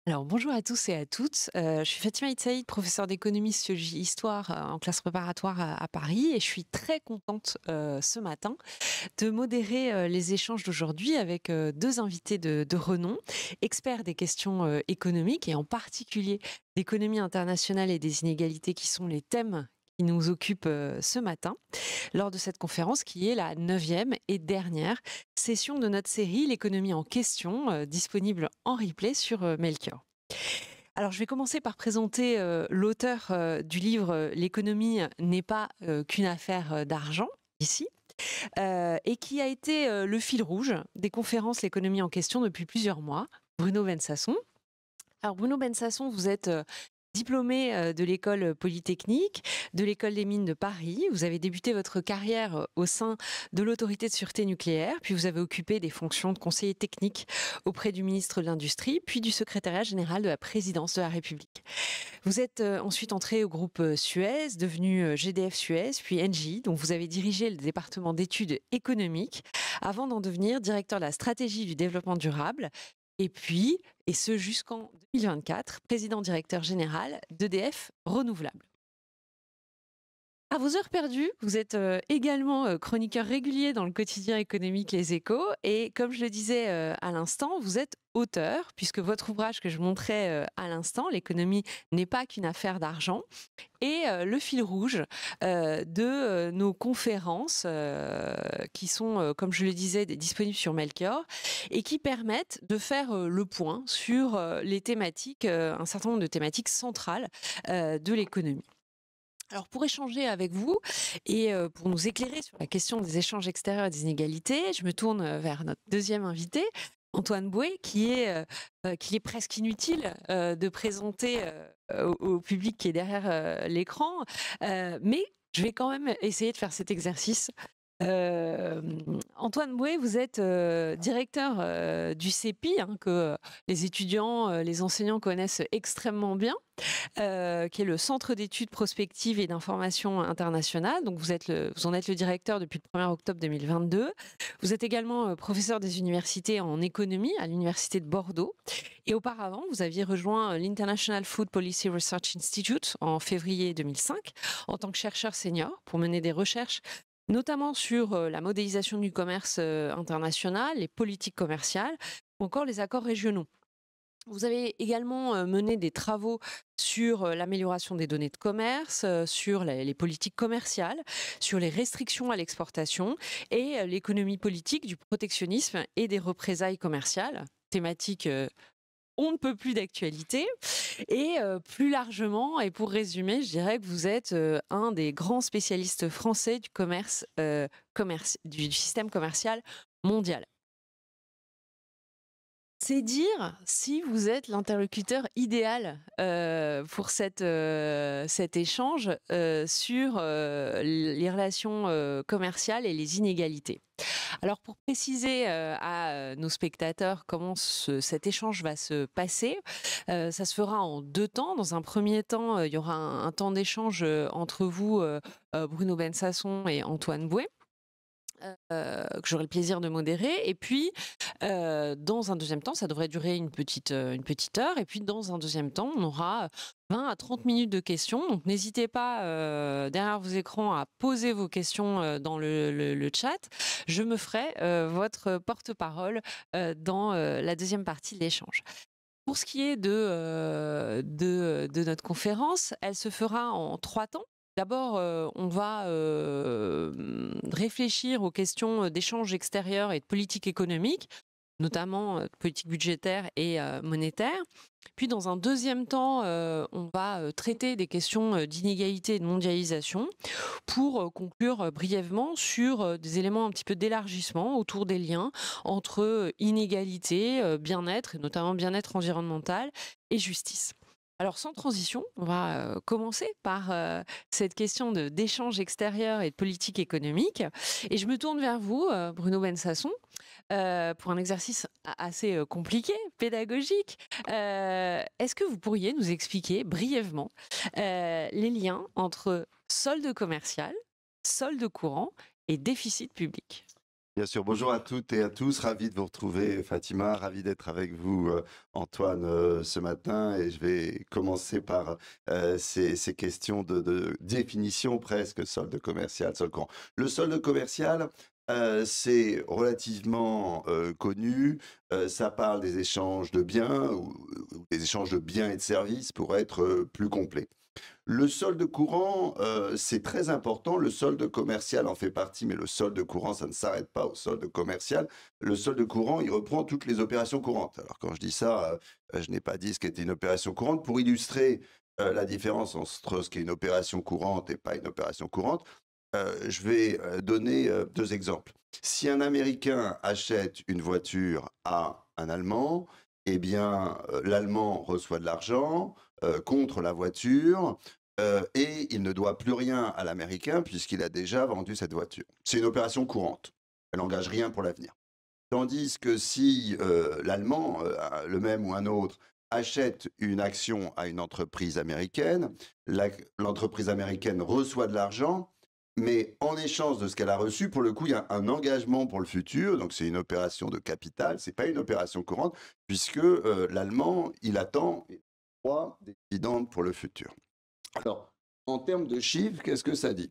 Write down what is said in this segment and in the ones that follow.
Alors bonjour à tous et à toutes. Je suis Fatima Itsaïd, professeure d'économie, sociologie, histoire en classe préparatoire à Paris et je suis très contente ce matin de modérer les échanges d'aujourd'hui avec deux invités de renom, experts des questions économiques et en particulier d'économie internationale et des inégalités qui sont les thèmes qui nous occupent ce matin lors de cette conférence qui est la neuvième et dernière session de notre série L'économie en question, disponible en replay sur Melchior. Alors, je vais commencer par présenter l'auteur du livre L'économie n'est pas qu'une affaire d'argent, ici, et qui a été le fil rouge des conférences L'économie en question depuis plusieurs mois, Bruno Bensasson. Alors, Bruno Bensasson, vous êtes diplômé de l'école polytechnique, de l'école des mines de Paris. Vous avez débuté votre carrière au sein de l'autorité de sûreté nucléaire, puis vous avez occupé des fonctions de conseiller technique auprès du ministre de l'Industrie, puis du secrétariat général de la présidence de la République. Vous êtes ensuite entré au groupe Suez, devenu GDF Suez, puis Engie, dont vous avez dirigé le département d'études économiques, avant d'en devenir directeur de la stratégie du développement durable, et puis, et ce jusqu'en 2024, président-directeur général d'EDF Renouvelables. À vos heures perdues, vous êtes également chroniqueur régulier dans le quotidien économique Les Échos et comme je le disais à l'instant, vous êtes auteur puisque votre ouvrage que je montrais à l'instant, L'économie n'est pas qu'une affaire d'argent, est le fil rouge de nos conférences qui sont, comme je le disais, disponibles sur Melchior et qui permettent de faire le point sur les thématiques, un certain nombre de thématiques centrales de l'économie. Alors pour échanger avec vous et pour nous éclairer sur la question des échanges extérieurs et des inégalités, je me tourne vers notre deuxième invité, Antoine Bouet, qu'il est presque inutile de présenter au public qui est derrière l'écran, mais je vais quand même essayer de faire cet exercice. Antoine Bouet, vous êtes directeur du CEPI, hein, que les étudiants, les enseignants connaissent extrêmement bien, qui est le Centre d'études prospectives et d'information internationale. Donc vous en êtes le directeur depuis le 1er octobre 2022. Vous êtes également professeur des universités en économie à l'Université de Bordeaux. Et auparavant, vous aviez rejoint l'International Food Policy Research Institute en février 2005 en tant que chercheur senior pour mener des recherches notamment sur la modélisation du commerce international, les politiques commerciales ou encore les accords régionaux. Vous avez également mené des travaux sur l'amélioration des données de commerce, sur les politiques commerciales, sur les restrictions à l'exportation et l'économie politique du protectionnisme et des représailles commerciales, thématique on ne peut plus d'actualité. Et plus largement, et pour résumer, je dirais que vous êtes un des grands spécialistes français du du système commercial mondial. C'est dire si vous êtes l'interlocuteur idéal pour cet échange sur les relations commerciales et les inégalités. Alors pour préciser à nos spectateurs comment cet échange va se passer, ça se fera en deux temps. Dans un premier temps, il y aura un temps d'échange entre vous, Bruno Bensasson et Antoine Bouet. Que j'aurai le plaisir de modérer. Et puis, dans un deuxième temps, ça devrait durer une petite heure. Et puis, dans un deuxième temps, on aura 20 à 30 minutes de questions. Donc, n'hésitez pas, derrière vos écrans, à poser vos questions dans le chat. Je me ferai votre porte-parole dans la deuxième partie de l'échange. Pour ce qui est de notre conférence, elle se fera en trois temps. D'abord, on va réfléchir aux questions d'échanges extérieurs et de politique économique, notamment de politique budgétaire et monétaire. Puis, dans un deuxième temps, on va traiter des questions d'inégalité et de mondialisation pour conclure brièvement sur des éléments un petit peu d'élargissement autour des liens entre inégalité, bien-être, et notamment bien-être environnemental et justice. Alors sans transition, on va commencer par cette question d'échange extérieur et de politique économique. Et je me tourne vers vous, Bruno Bensasson, pour un exercice assez compliqué, pédagogique. Est-ce que vous pourriez nous expliquer brièvement les liens entre solde commercial, solde courant et déficit public? Bien sûr, bonjour à toutes et à tous, ravi de vous retrouver Fatima, ravi d'être avec vous Antoine ce matin et je vais commencer par ces questions de définition presque, solde commercial, solde courant. Le solde commercial, c'est relativement connu, ça parle des échanges de biens ou des échanges de biens et de services pour être plus complet. Le solde courant, c'est très important. Le solde commercial en fait partie, mais le solde courant, ça ne s'arrête pas au solde commercial. Le solde courant, il reprend toutes les opérations courantes. Alors quand je dis ça, je n'ai pas dit ce qu'était une opération courante. Pour illustrer la différence entre ce qu'est une opération courante et pas une opération courante, je vais donner deux exemples. Si un Américain achète une voiture à un Allemand, eh bien, l'Allemand reçoit de l'argent contre la voiture et il ne doit plus rien à l'Américain puisqu'il a déjà vendu cette voiture. C'est une opération courante. Elle n'engage rien pour l'avenir. Tandis que si l'Allemand, le même ou un autre, achète une action à une entreprise américaine, l'entreprise américaine reçoit de l'argent, mais en échange de ce qu'elle a reçu, pour le coup, il y a un engagement pour le futur. Donc c'est une opération de capital, c'est pas une opération courante, puisque l'Allemand, il attend droit des dividendes pour le futur. Alors, en termes de chiffres, qu'est-ce que ça dit?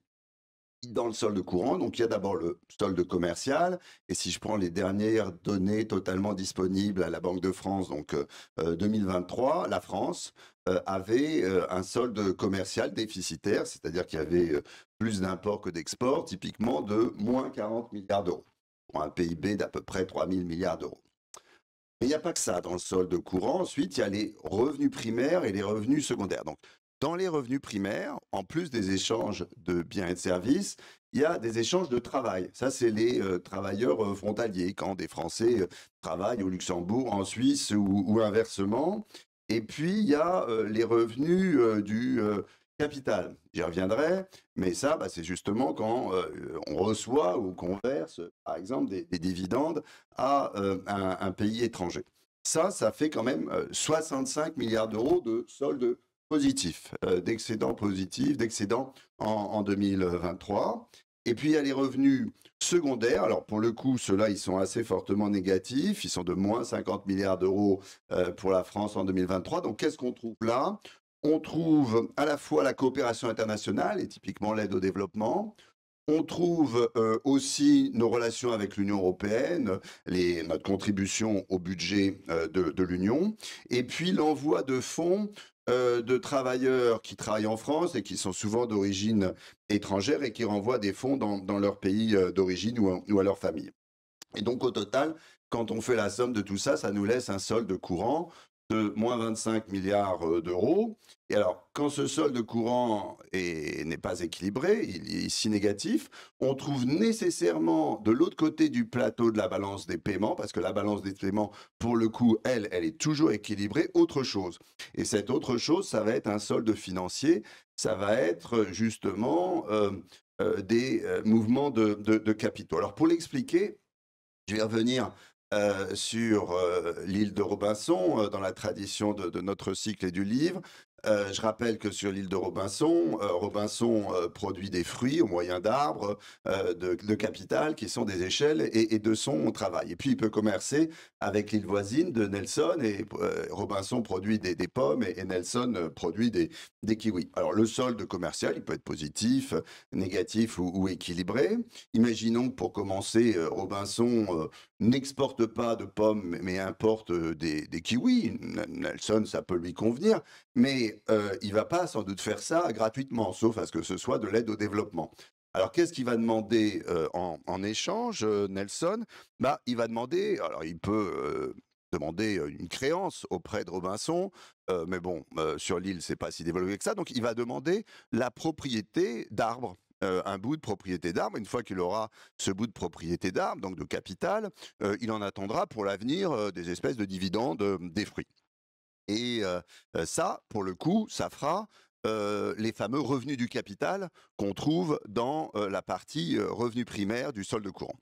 Dans le solde courant, donc il y a d'abord le solde commercial, et si je prends les dernières données totalement disponibles à la Banque de France, donc 2023, la France avait un solde commercial déficitaire, c'est-à-dire qu'il y avait plus d'imports que d'exports, typiquement de moins 40 milliards d'euros, pour un PIB d'à peu près 3 000 milliards d'euros. Mais il n'y a pas que ça dans le solde courant. Ensuite, il y a les revenus primaires et les revenus secondaires. Donc, dans les revenus primaires, en plus des échanges de biens et de services, il y a des échanges de travail. Ça, c'est les travailleurs frontaliers, quand des Français travaillent au Luxembourg, en Suisse ou inversement. Et puis, il y a les revenus du capital. J'y reviendrai, mais ça, bah, c'est justement quand on reçoit ou qu'on verse, par exemple, des dividendes à un pays étranger. Ça fait quand même 65 milliards d'euros de solde positif, d'excédent positif, d'excédent en 2023. Et puis il y a les revenus secondaires. Alors pour le coup, ceux-là, ils sont assez fortement négatifs. Ils sont de moins 50 milliards d'euros pour la France en 2023. Donc qu'est-ce qu'on trouve là? On trouve à la fois la coopération internationale et typiquement l'aide au développement. On trouve aussi nos relations avec l'Union européenne, notre contribution au budget de l'Union, et puis l'envoi de fonds de travailleurs qui travaillent en France et qui sont souvent d'origine étrangère et qui renvoient des fonds dans leur pays d'origine ou à leur famille. Et donc, au total, quand on fait la somme de tout ça, ça nous laisse un solde courant de moins 25 milliards d'euros. Et alors, quand ce solde courant n'est pas équilibré, il est ici négatif, on trouve nécessairement de l'autre côté du plateau de la balance des paiements, parce que la balance des paiements, pour le coup, elle est toujours équilibrée, autre chose. Et cette autre chose, ça va être un solde financier, ça va être justement des mouvements de capitaux. Alors, pour l'expliquer, je vais revenir sur l'île de Robinson, dans la tradition de notre cycle et du livre. Je rappelle que sur l'île de Robinson, Robinson produit des fruits au moyen d'arbres de capital qui sont des échelles et de son travail. Et puis il peut commercer avec l'île voisine de Nelson et Robinson produit des pommes et Nelson produit des kiwis. Alors le solde commercial, il peut être positif, négatif ou équilibré. Imaginons que pour commencer, Robinson n'exporte pas de pommes, mais importe des kiwis. Nelson, ça peut lui convenir, mais il ne va pas sans doute faire ça gratuitement, sauf à ce que ce soit de l'aide au développement. Alors, qu'est-ce qu'il va demander en échange, Nelson? Bah, il va demander, alors il peut demander une créance auprès de Robinson, mais bon, sur l'île, c'est pas si développé que ça, donc il va demander la propriété d'arbres. Un bout de propriété d'arbre. Une fois qu'il aura ce bout de propriété d'arbre, donc de capital, il en attendra pour l'avenir des espèces de dividendes des fruits. Et ça, pour le coup, ça fera les fameux revenus du capital qu'on trouve dans la partie revenus primaires du solde courant.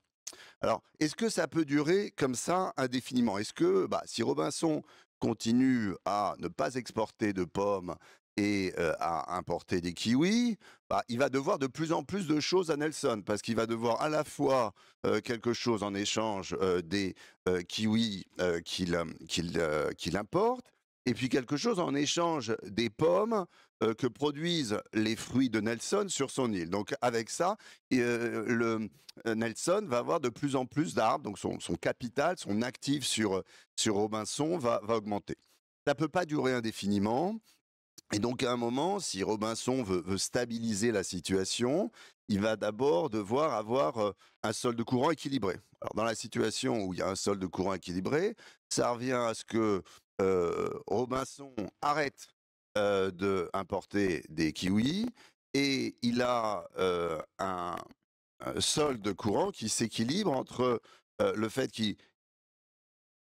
Alors, est-ce que ça peut durer comme ça indéfiniment? Est-ce que, bah, si Robinson continue à ne pas exporter de pommes et à importer des kiwis, bah, il va devoir de plus en plus de choses à Nelson parce qu'il va devoir à la fois quelque chose en échange des kiwis qu'il importe et puis quelque chose en échange des pommes que produisent les fruits de Nelson sur son île. Donc avec ça, Nelson va avoir de plus en plus d'arbres, donc son capital, son actif sur Robinson va augmenter. Ça ne peut pas durer indéfiniment. Et donc, à un moment, si Robinson veut stabiliser la situation, il va d'abord devoir avoir un solde courant équilibré. Alors, dans la situation où il y a un solde courant équilibré, ça revient à ce que Robinson arrête d'importer des kiwis et il a un solde courant qui s'équilibre entre le fait qu'il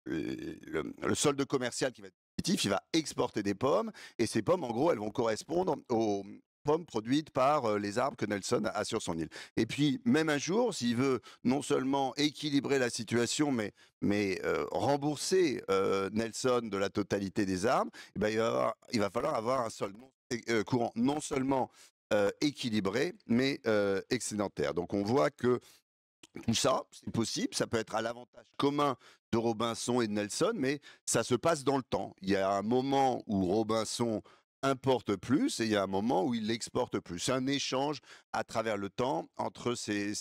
le solde commercial qui va être positif, il va exporter des pommes et ces pommes, en gros, elles vont correspondre aux pommes produites par les arbres que Nelson a sur son île. Et puis, même un jour, s'il veut non seulement équilibrer la situation, mais rembourser Nelson de la totalité des arbres, eh ben, il va falloir avoir un solde courant non seulement équilibré, mais excédentaire. Donc, on voit que tout ça, c'est possible, ça peut être à l'avantage commun de Robinson et de Nelson, mais ça se passe dans le temps. Il y a un moment où Robinson importe plus et il y a un moment où il exporte plus. C'est un échange à travers le temps entre ces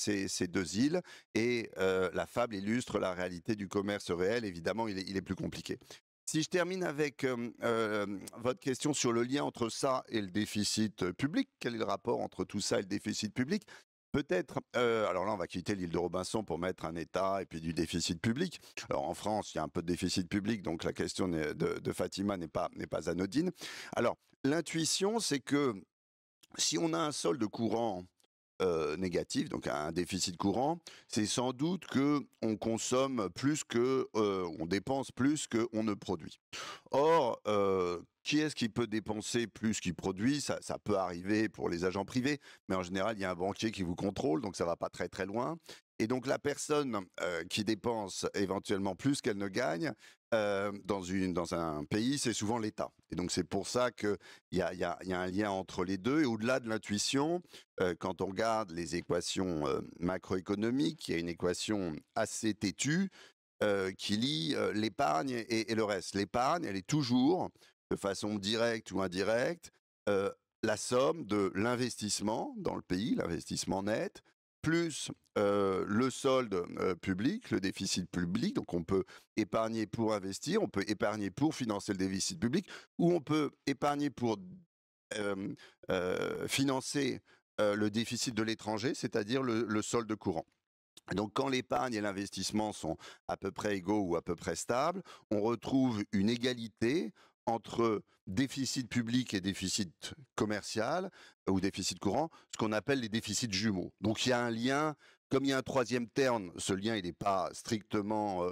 deux îles et la fable illustre la réalité du commerce réel. Évidemment, il est plus compliqué. Si je termine avec votre question sur le lien entre ça et le déficit public, quel est le rapport entre tout ça et le déficit public? Peut-être, alors là, on va quitter l'île de Robinson pour mettre un État et puis du déficit public. Alors en France, il y a un peu de déficit public, donc la question de Fatima n'est pas anodine. Alors, l'intuition, c'est que si on a un solde courant négatif, donc un déficit courant, c'est sans doute que on consomme plus que, on dépense plus qu'on ne produit. Or, qui est-ce qui peut dépenser plus qu'il produit? Ça peut arriver pour les agents privés, mais en général, il y a un banquier qui vous contrôle, donc ça va pas très très loin. Et donc la personne qui dépense éventuellement plus qu'elle ne gagne dans un pays, c'est souvent l'État. Et donc c'est pour ça qu'il y a un lien entre les deux. Et au-delà de l'intuition, quand on regarde les équations macroéconomiques, il y a une équation assez têtue qui lie l'épargne et le reste. L'épargne, elle est toujours, de façon directe ou indirecte, la somme de l'investissement dans le pays, l'investissement net, plus le solde public, le déficit public. Donc on peut épargner pour investir, on peut épargner pour financer le déficit public, ou on peut épargner pour euh, financer le déficit de l'étranger, c'est-à-dire le solde courant. Donc, quand l'épargne et l'investissement sont à peu près égaux ou à peu près stables, on retrouve une égalité entre déficit public et déficit commercial ou déficit courant, ce qu'on appelle les déficits jumeaux. Donc, il y a un lien. Comme il y a un troisième terme, ce lien il n'est pas strictement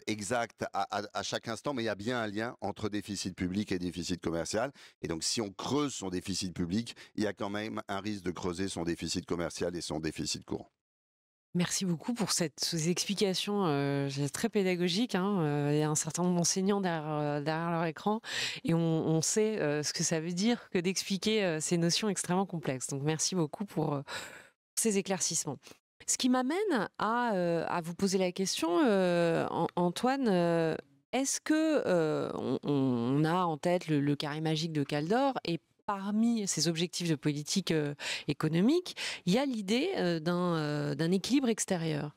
exact à chaque instant, mais il y a bien un lien entre déficit public et déficit commercial. Et donc, si on creuse son déficit public, il y a quand même un risque de creuser son déficit commercial et son déficit courant. Merci beaucoup pour ces explications très pédagogiques, hein. Il y a un certain nombre d'enseignants derrière leur écran et on sait ce que ça veut dire que d'expliquer ces notions extrêmement complexes. Donc merci beaucoup pour ces éclaircissements. Ce qui m'amène à vous poser la question, Antoine, est-ce que on a en tête le carré magique de Caldor et parmi ces objectifs de politique économique, il y a l'idée d'un équilibre extérieur.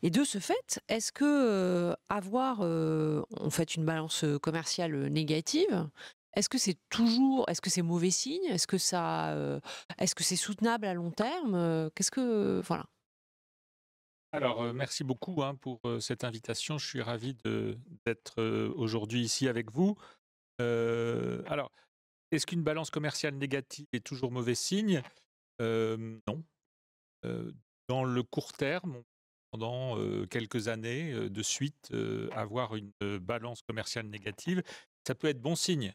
Et de ce fait, est-ce que avoir en fait une balance commerciale négative, est-ce que c'est mauvais signe? Est-ce que c'est soutenable à long terme? Qu'est-ce que voilà. Alors, merci beaucoup, hein, pour, cette invitation. Je suis ravi d'être, aujourd'hui ici avec vous. Alors, est-ce qu'une balance commerciale négative est toujours mauvais signe? Non. Heu, Dans le court terme, pendant, quelques années, de suite, avoir une, balance commerciale négative, ça peut être bon signe.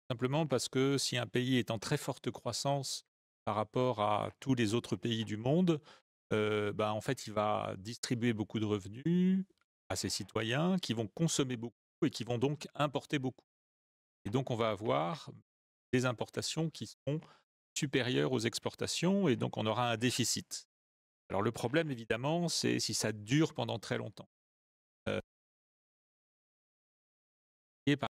Simplement parce que si un pays est en très forte croissance par rapport à tous les autres pays du monde, bah, en fait, il va distribuer beaucoup de revenus à ses citoyens qui vont consommer beaucoup et qui vont donc importer beaucoup. Et donc, on va avoir des importations qui seront supérieures aux exportations et donc on aura un déficit. Alors, le problème, évidemment, c'est si ça dure pendant très longtemps. Euh, et par-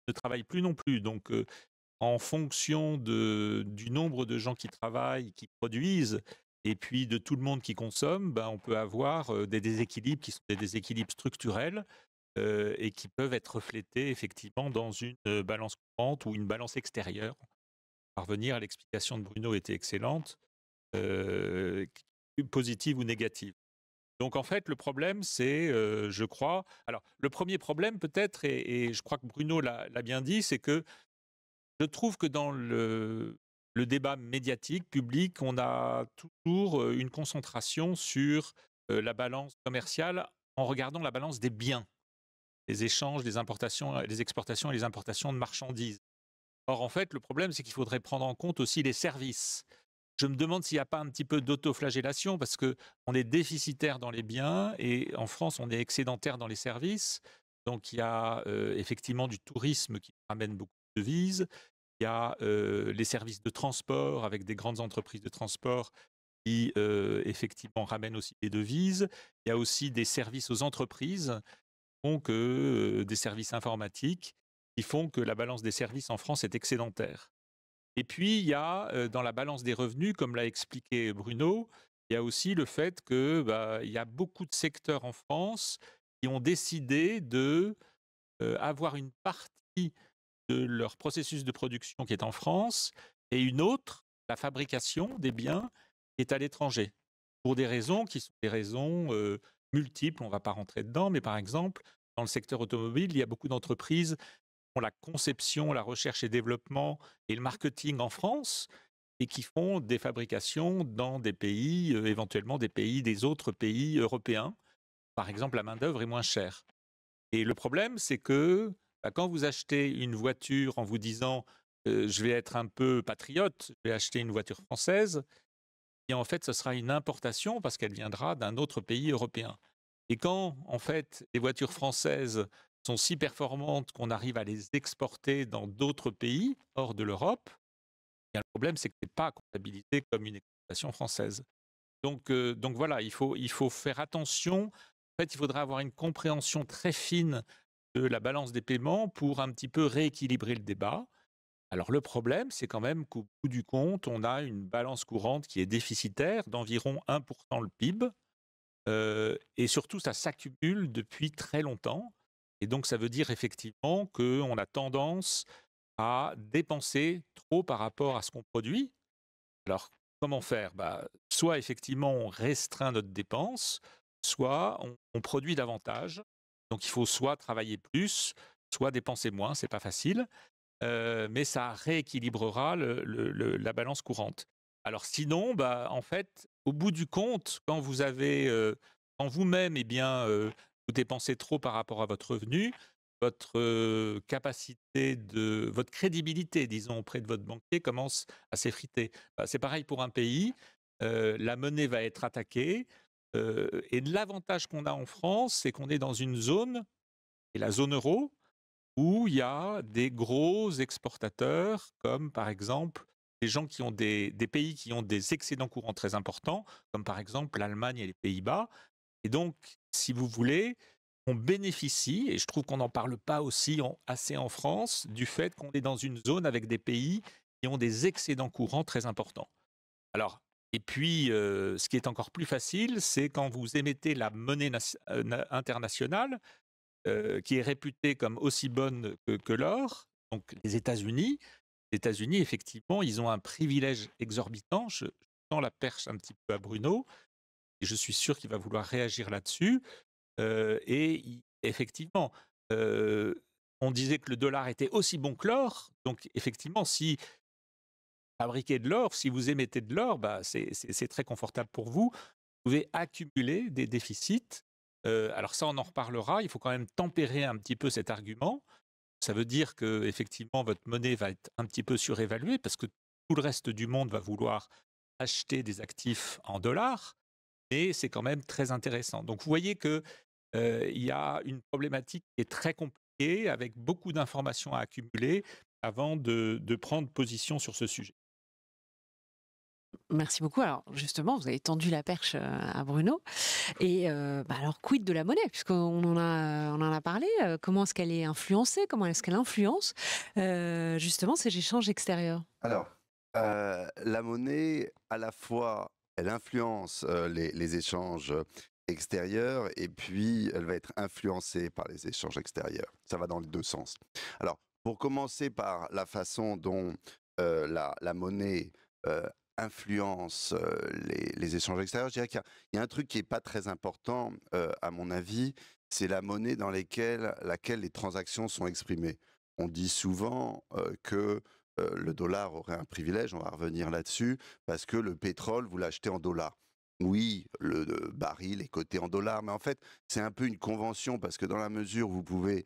ne travaillent plus non plus. Donc, en fonction du nombre de gens qui travaillent, qui produisent, et puis de tout le monde qui consomme, ben, on peut avoir des déséquilibres qui sont des déséquilibres structurels et qui peuvent être reflétés effectivement dans une balance courante ou une balance extérieure. Parvenir à l'explication de Bruno était excellente, euh, positive ou négative. Donc en fait, le problème, c'est, je crois, alors le premier problème peut-être, et je crois que Bruno l'a bien dit, c'est que je trouve que dans le débat médiatique, public, on a toujours une concentration sur la balance commerciale en regardant la balance des biens, les échanges, les importations, les exportations et les importations de marchandises. Or, en fait, le problème, c'est qu'il faudrait prendre en compte aussi les services. Je me demande s'il n'y a pas un petit peu d'autoflagellation parce qu'on est déficitaire dans les biens et en France, on est excédentaire dans les services. Donc, il y a effectivement du tourisme qui ramène beaucoup de devises. Il y a les services de transport avec des grandes entreprises de transport qui effectivement ramènent aussi des devises. Il y a aussi des services aux entreprises qui font que des services informatiques qui font que la balance des services en France est excédentaire. Et puis, il y a dans la balance des revenus, comme l'a expliqué Bruno, il y a aussi le fait que il y a beaucoup de secteurs en France qui ont décidé de avoir une partie de leur processus de production qui est en France et une autre, la fabrication des biens, qui est à l'étranger. Pour des raisons qui sont des raisons multiples, on ne va pas rentrer dedans, mais par exemple, dans le secteur automobile, il y a beaucoup d'entreprises qui font la conception, la recherche et développement et le marketing en France et qui font des fabrications dans des pays, éventuellement des autres pays européens. Par exemple, la main-d'œuvre est moins chère. Et le problème, c'est que quand vous achetez une voiture en vous disant je vais être un peu patriote, je vais acheter une voiture française, et en fait, ce sera une importation parce qu'elle viendra d'un autre pays européen. Et quand, en fait, les voitures françaises sont si performantes qu'on arrive à les exporter dans d'autres pays hors de l'Europe, le problème, c'est que ce n'est pas comptabilisé comme une exportation française. Donc voilà, il faut faire attention. En fait, il faudrait avoir une compréhension très fine de la balance des paiements pour un petit peu rééquilibrer le débat. Alors le problème, c'est quand même qu'au bout du compte, on a une balance courante qui est déficitaire d'environ 1% le PIB. Et surtout, ça s'accumule depuis très longtemps. Et donc, ça veut dire effectivement qu'on a tendance à dépenser trop par rapport à ce qu'on produit. Alors, comment faire? Soit effectivement, on restreint notre dépense, soit on produit davantage. Donc, il faut soit travailler plus, soit dépenser moins. C'est pas facile, mais ça rééquilibrera la balance courante. Alors, sinon, en fait, au bout du compte, quand vous avez, quand vous-même, eh bien, vous dépensez trop par rapport à votre revenu, votre capacité votre crédibilité, disons, auprès de votre banquier commence à s'effriter. C'est pareil pour un pays. La monnaie va être attaquée. Et l'avantage qu'on a en France, c'est qu'on est dans une zone, et la zone euro, où il y a des gros exportateurs, comme par exemple des gens qui ont des pays qui ont des excédents courants très importants, comme par exemple l'Allemagne et les Pays-Bas. Et donc, si vous voulez, on bénéficie, et je trouve qu'on n'en parle pas aussi assez en France, du fait qu'on est dans une zone avec des pays qui ont des excédents courants très importants. Alors, et puis, ce qui est encore plus facile, c'est quand vous émettez la monnaie internationale, qui est réputée comme aussi bonne que l'or, donc les États-Unis. Les États-Unis, effectivement, ils ont un privilège exorbitant. Je tends la perche un petit peu à Bruno, et je suis sûr qu'il va vouloir réagir là-dessus. Effectivement, on disait que le dollar était aussi bon que l'or. Donc, effectivement, si fabriquez de l'or, si vous émettez de l'or, c'est très confortable pour vous. Vous pouvez accumuler des déficits. Alors ça, on en reparlera. Il faut quand même tempérer un petit peu cet argument. Ça veut dire que effectivement votre monnaie va être un petit peu surévaluée parce que tout le reste du monde va vouloir acheter des actifs en dollars, mais c'est quand même très intéressant. Donc vous voyez que il y a une problématique qui est très compliquée avec beaucoup d'informations à accumuler avant de prendre position sur ce sujet. Merci beaucoup. Alors justement, vous avez tendu la perche à Bruno. Et alors, quid de la monnaie? Puisqu'on on en a parlé. Comment est-ce qu'elle est influencée? Comment est-ce qu'elle influence justement ces échanges extérieurs? Alors, la monnaie, à la fois, elle influence les échanges extérieurs et puis elle va être influencée par les échanges extérieurs. Ça va dans les deux sens. Alors, pour commencer par la façon dont la monnaie euh, influence les échanges extérieurs, je dirais qu'il y a un truc qui n'est pas très important, à mon avis, c'est la monnaie dans laquelle les transactions sont exprimées. On dit souvent que le dollar aurait un privilège, on va revenir là-dessus, parce que le pétrole, vous l'achetez en dollars. Oui, le baril est coté en dollars, mais en fait, c'est un peu une convention, parce que dans la mesure où vous pouvez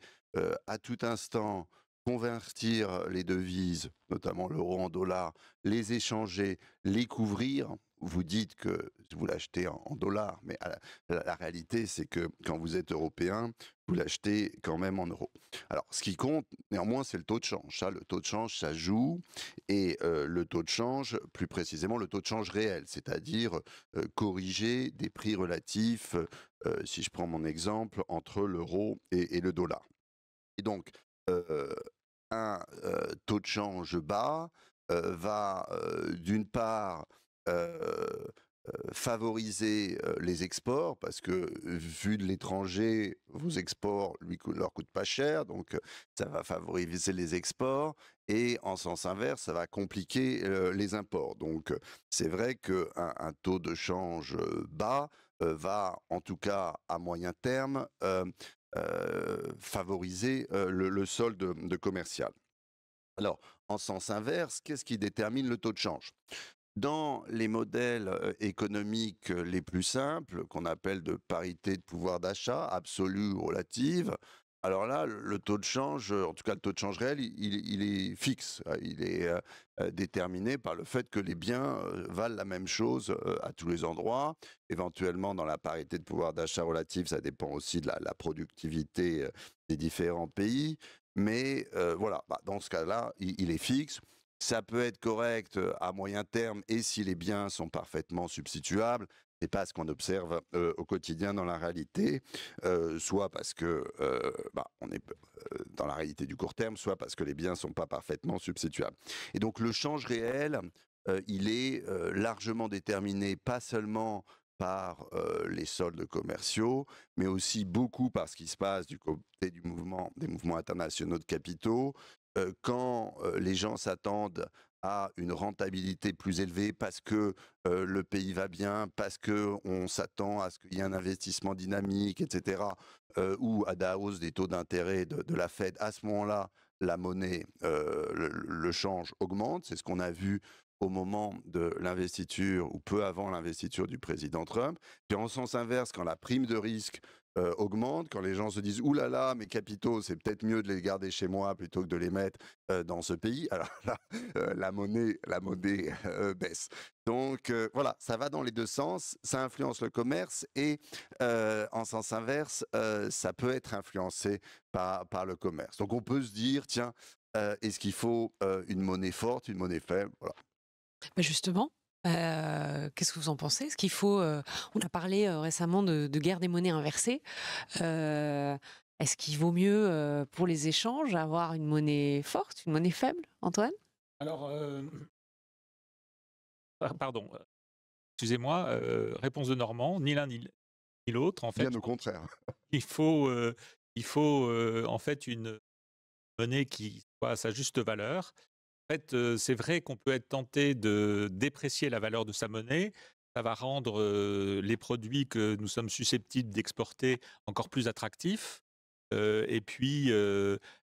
à tout instant convertir les devises, notamment l'euro en dollars, les échanger, les couvrir, vous dites que vous l'achetez en dollars, mais la réalité, c'est que quand vous êtes européen, vous l'achetez quand même en euros. Alors, ce qui compte, néanmoins, c'est le taux de change. Ça, le taux de change, ça joue. Et le taux de change, plus précisément, le taux de change réel, c'est-à-dire corriger des prix relatifs, si je prends mon exemple, entre l'euro et le dollar. Et donc, euh, un taux de change bas va d'une part euh, favoriser les exports parce que vu de l'étranger, vos exports leur coûtent pas cher, donc ça va favoriser les exports et en sens inverse, ça va compliquer les imports. Donc c'est vrai qu'un taux de change bas va en tout cas à moyen terme favoriser le solde de commercial. Alors, en sens inverse, qu'est-ce qui détermine le taux de change? Dans les modèles économiques les plus simples, qu'on appelle de parité de pouvoir d'achat, absolue ou relative, alors là, le taux de change, en tout cas le taux de change réel, il est fixe. Il est déterminé par le fait que les biens valent la même chose à tous les endroits. Éventuellement, dans la parité de pouvoir d'achat relative, ça dépend aussi de la productivité des différents pays. Mais voilà, dans ce cas-là, il est fixe. Ça peut être correct à moyen terme et si les biens sont parfaitement substituables. C'est pas ce qu'on observe au quotidien dans la réalité, soit parce que on est dans la réalité du court terme, soit parce que les biens sont pas parfaitement substituables. Et donc le change réel, il est largement déterminé, pas seulement par les soldes commerciaux, mais aussi beaucoup par ce qui se passe du côté des mouvements internationaux de capitaux, quand les gens s'attendent à une rentabilité plus élevée parce que le pays va bien, parce qu'on s'attend à ce qu'il y ait un investissement dynamique, etc., ou à la hausse des taux d'intérêt de la Fed, à ce moment-là, la monnaie, le change augmente. C'est ce qu'on a vu au moment de l'investiture ou peu avant l'investiture du président Trump. Puis en sens inverse, quand la prime de risque augmente, quand les gens se disent ouh là là, mes capitaux, c'est peut-être mieux de les garder chez moi plutôt que de les mettre dans ce pays. Alors là, la monnaie baisse. Donc voilà, ça va dans les deux sens, ça influence le commerce et en sens inverse, ça peut être influencé par le commerce. Donc on peut se dire, tiens, est-ce qu'il faut une monnaie forte, une monnaie faible? Voilà. Bah, justement, qu'est-ce que vous en pensez? Est-ce qu'il faut, on a parlé, récemment de guerre des monnaies inversées. Est-ce qu'il vaut mieux, pour les échanges, avoir une monnaie forte, une monnaie faible, Antoine? Alors, pardon, excusez-moi, réponse de Normand, ni l'un ni l'autre. En fait, Bien au contraire. il faut, en fait une monnaie qui soit à sa juste valeur. En fait, c'est vrai qu'on peut être tenté de déprécier la valeur de sa monnaie. Ça va rendre les produits que nous sommes susceptibles d'exporter encore plus attractifs. Et puis,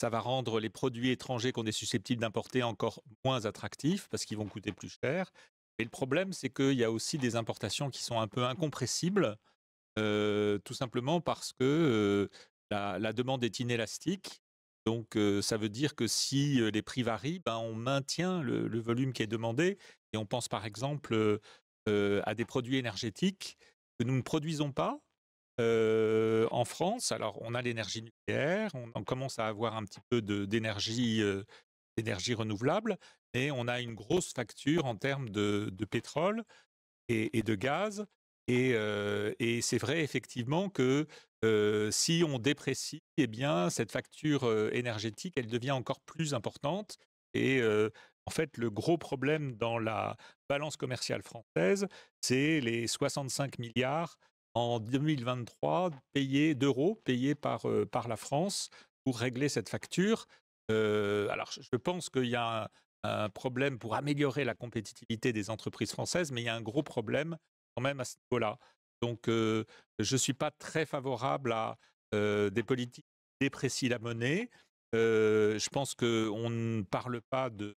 ça va rendre les produits étrangers qu'on est susceptible d'importer encore moins attractifs parce qu'ils vont coûter plus cher. Et le problème, c'est qu'il y a aussi des importations qui sont un peu incompressibles, tout simplement parce que la demande est inélastique Donc, ça veut dire que si les prix varient, ben, on maintient le volume qui est demandé. Et on pense par exemple à des produits énergétiques que nous ne produisons pas en France. Alors, on a l'énergie nucléaire, on commence à avoir un petit peu d'énergie renouvelable, mais on a une grosse facture en termes de pétrole et de gaz. Et c'est vrai effectivement que si on déprécie, eh bien, cette facture énergétique, elle devient encore plus importante. Et en fait, le gros problème dans la balance commerciale française, c'est les 65 milliards en 2023 d'euros payés par la France pour régler cette facture. Alors, je pense qu'il y a un problème pour améliorer la compétitivité des entreprises françaises, mais il y a un gros problème quand même à ce niveau-là. Donc, je ne suis pas très favorable à des politiques qui déprécient la monnaie. Je pense qu'on ne parle pas de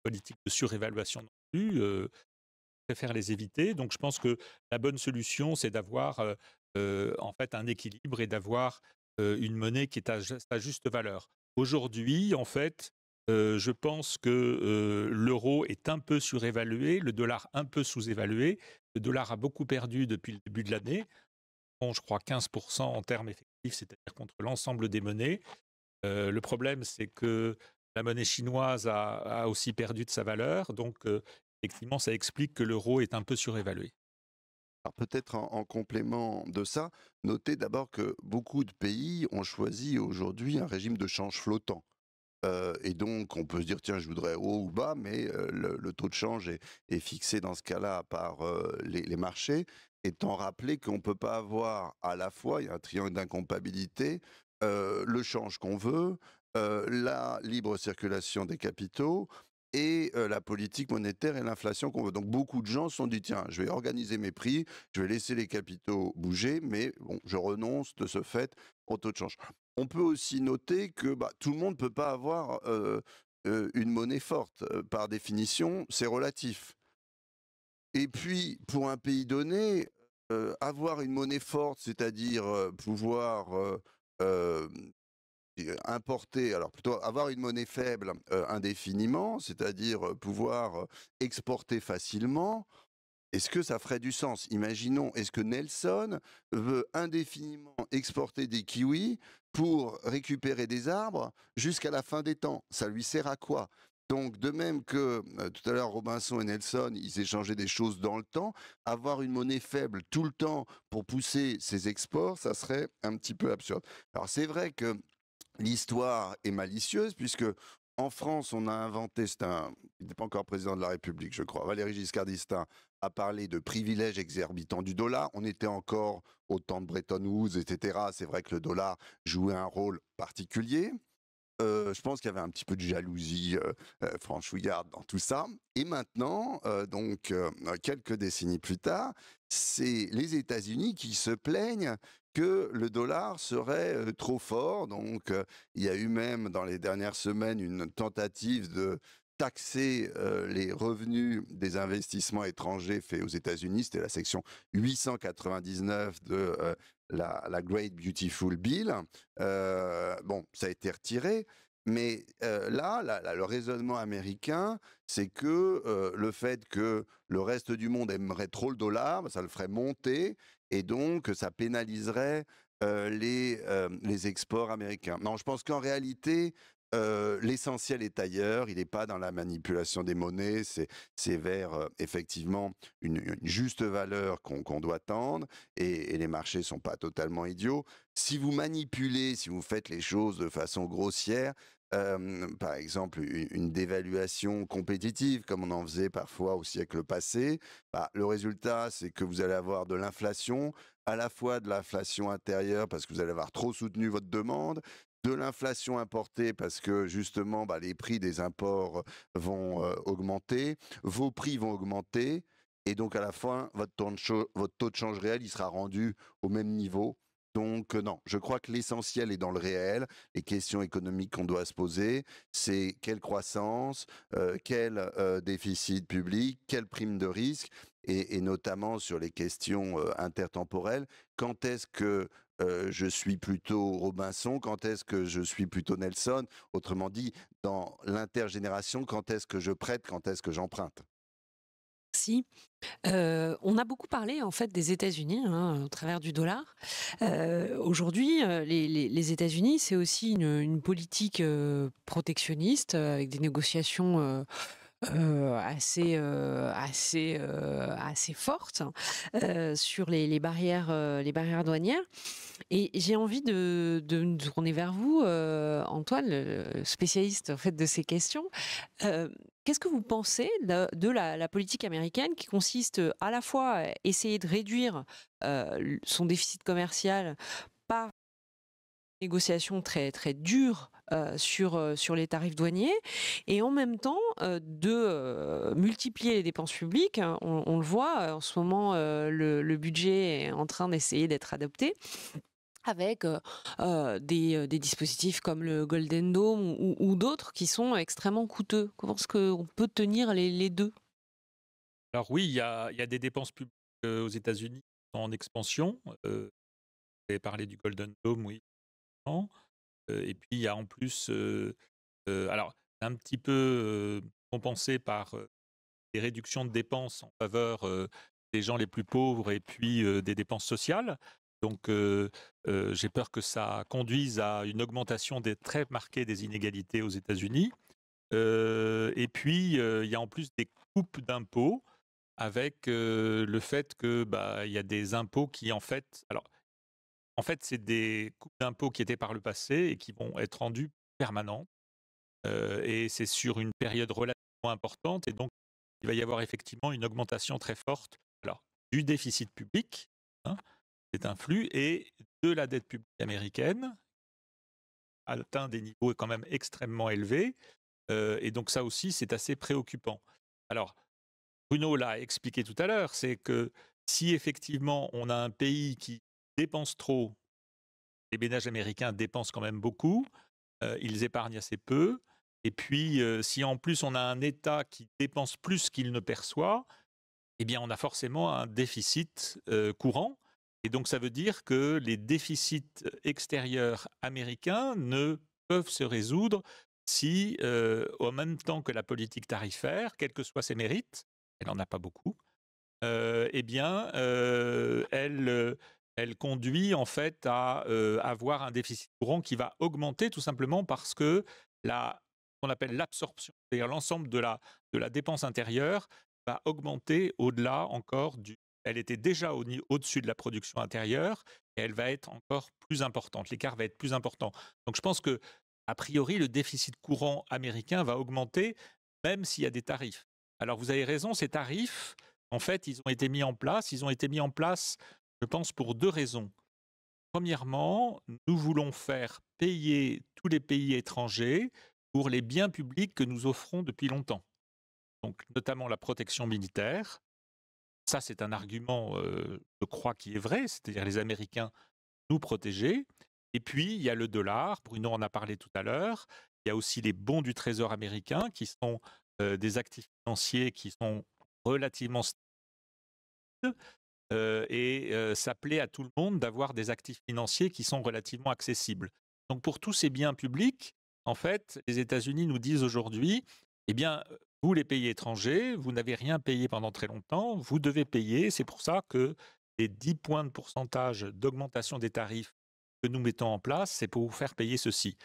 politique de surévaluation non plus. Je préfère les éviter. Donc, je pense que la bonne solution, c'est d'avoir en fait un équilibre et d'avoir une monnaie qui est à sa juste valeur. Aujourd'hui, en fait, je pense que l'euro est un peu surévalué, le dollar un peu sous-évalué. Le dollar a beaucoup perdu depuis le début de l'année. Bon, je crois 15% en termes effectifs, c'est-à-dire contre l'ensemble des monnaies. Le problème, c'est que la monnaie chinoise a aussi perdu de sa valeur. Donc, effectivement, ça explique que l'euro est un peu surévalué. Alors peut-être en complément de ça, notez d'abord que beaucoup de pays ont choisi aujourd'hui un régime de change flottant. Et donc, on peut se dire, tiens, je voudrais haut ou bas, mais le taux de change est fixé dans ce cas-là par les marchés, étant rappelé qu'on ne peut pas avoir à la fois, il y a un triangle d'incompatibilité, le change qu'on veut, la libre circulation des capitaux et la politique monétaire et l'inflation qu'on veut. Donc beaucoup de gens se sont dit, tiens, je vais organiser mes prix, je vais laisser les capitaux bouger, mais bon, je renonce de ce fait au taux de change. On peut aussi noter que tout le monde ne peut pas avoir une monnaie forte. Par définition, c'est relatif. Et puis, pour un pays donné, avoir une monnaie forte, c'est-à-dire pouvoir euh, importer, alors plutôt avoir une monnaie faible indéfiniment, c'est-à-dire pouvoir exporter facilement, est-ce que ça ferait du sens? Imaginons, est-ce que Nelson veut indéfiniment exporter des kiwis pour récupérer des arbres jusqu'à la fin des temps? Ça lui sert à quoi? Donc, de même que tout à l'heure, Robinson et Nelson, ils échangeaient des choses dans le temps, avoir une monnaie faible tout le temps pour pousser ses exports, ça serait un petit peu absurde. Alors, c'est vrai que l'histoire est malicieuse puisque en France, on a inventé, il n'était pas encore président de la République, je crois, Valéry Giscard d'Estaing a parlé de privilèges exorbitants du dollar. On était encore au temps de Bretton Woods, etc. C'est vrai que le dollar jouait un rôle particulier. Je pense qu'il y avait un petit peu de jalousie franchouillarde dans tout ça. Et maintenant, quelques décennies plus tard, c'est les États-Unis qui se plaignent que le dollar serait trop fort. Donc, il y a eu même dans les dernières semaines une tentative de taxer les revenus des investissements étrangers faits aux États-Unis. C'était la section 899 de la Great Beautiful Bill. Bon, ça a été retiré. Mais le raisonnement américain, c'est que le fait que le reste du monde aimerait trop le dollar, ça le ferait monter et donc ça pénaliserait les exports américains. Non, je pense qu'en réalité, l'essentiel est ailleurs, il n'est pas dans la manipulation des monnaies, c'est vers effectivement une juste valeur qu'on doit tendre et les marchés ne sont pas totalement idiots. Si vous manipulez, si vous faites les choses de façon grossière, par exemple une dévaluation compétitive, comme on en faisait parfois au siècle passé, le résultat, c'est que vous allez avoir de l'inflation, à la fois de l'inflation intérieure, parce que vous allez avoir trop soutenu votre demande, de l'inflation importée, parce que justement, les prix des imports vont augmenter, vos prix vont augmenter, et donc à la fin, votre taux de change réel, il sera rendu au même niveau. Donc non, je crois que l'essentiel est dans le réel. Les questions économiques qu'on doit se poser, c'est quelle croissance, quel déficit public, quelle prime de risque, et notamment sur les questions intertemporelles, quand est-ce que je suis plutôt Robinson, quand est-ce que je suis plutôt Nelson? Autrement dit, dans l'intergénération, quand est-ce que je prête, quand est-ce que j'emprunte? Si, on a beaucoup parlé en fait des États-Unis, hein, au travers du dollar. Aujourd'hui, les États-Unis, c'est aussi une politique, protectionniste, avec des négociations, assez fortes, sur les barrières douanières. Et j'ai envie de me tourner vers vous, Antoine, le spécialiste en fait de ces questions. Qu'est-ce que vous pensez de la politique américaine qui consiste à la fois à essayer de réduire son déficit commercial par une négociation très, très dure sur les tarifs douaniers et en même temps de multiplier les dépenses publiques, hein. On le voit en ce moment, le budget est en train d'essayer d'être adopté avec des dispositifs comme le Golden Dome ou d'autres qui sont extrêmement coûteux. Comment est-ce qu'on peut tenir les 2? Alors oui, il y a des dépenses publiques aux États-Unis qui sont en expansion. Vous avez parlé du Golden Dome, oui. Non. Et puis il y a en plus, alors un petit peu compensé par des réductions de dépenses en faveur des gens les plus pauvres et puis des dépenses sociales. Donc j'ai peur que ça conduise à une augmentation très marquée des inégalités aux États-Unis. Et puis il y a en plus des coupes d'impôts avec le fait que il y a des impôts qui en fait c'est des coupes d'impôts qui étaient par le passé et qui vont être rendues permanentes. Et c'est sur une période relativement importante et donc il va y avoir effectivement une augmentation très forte, alors du déficit public, hein, c'est un flux, et de la dette publique américaine, atteint des niveaux quand même extrêmement élevés, et donc ça aussi c'est assez préoccupant. Alors Bruno l'a expliqué tout à l'heure, c'est que si effectivement on a un pays qui dépense trop, les ménages américains dépensent quand même beaucoup, ils épargnent assez peu. Et puis, si en plus on a un État qui dépense plus qu'il ne perçoit, eh bien on a forcément un déficit courant. Et donc ça veut dire que les déficits extérieurs américains ne peuvent se résoudre si, en même temps que la politique tarifaire, quels que soient ses mérites, elle n'en a pas beaucoup, eh bien, elle conduit en fait à avoir un déficit courant qui va augmenter tout simplement parce que qu'on appelle l'absorption, c'est-à-dire l'ensemble de la dépense intérieure, va augmenter au-delà encore du. Elle était déjà au-dessus de la production intérieure et elle va être encore plus importante. L'écart va être plus important. Donc je pense que, a priori, le déficit courant américain va augmenter même s'il y a des tarifs. Alors vous avez raison, ces tarifs, en fait, ils ont été mis en place. Ils ont été mis en place, je pense, pour deux raisons. Premièrement, nous voulons faire payer tous les pays étrangers pour les biens publics que nous offrons depuis longtemps. Donc, notamment la protection militaire. Ça, c'est un argument, je crois, qui est vrai, c'est-à-dire les Américains nous protéger. Et puis, il y a le dollar, Bruno en a parlé tout à l'heure. Il y a aussi les bons du Trésor américain, qui sont des actifs financiers qui sont relativement et ça plaît à tout le monde d'avoir des actifs financiers qui sont relativement accessibles. Donc pour tous ces biens publics, en fait, les États-Unis nous disent aujourd'hui, eh bien, vous les pays étrangers, vous n'avez rien payé pendant très longtemps, vous devez payer. C'est pour ça que les 10 points de pourcentage d'augmentation des tarifs que nous mettons en place, c'est pour vous faire payer ceci.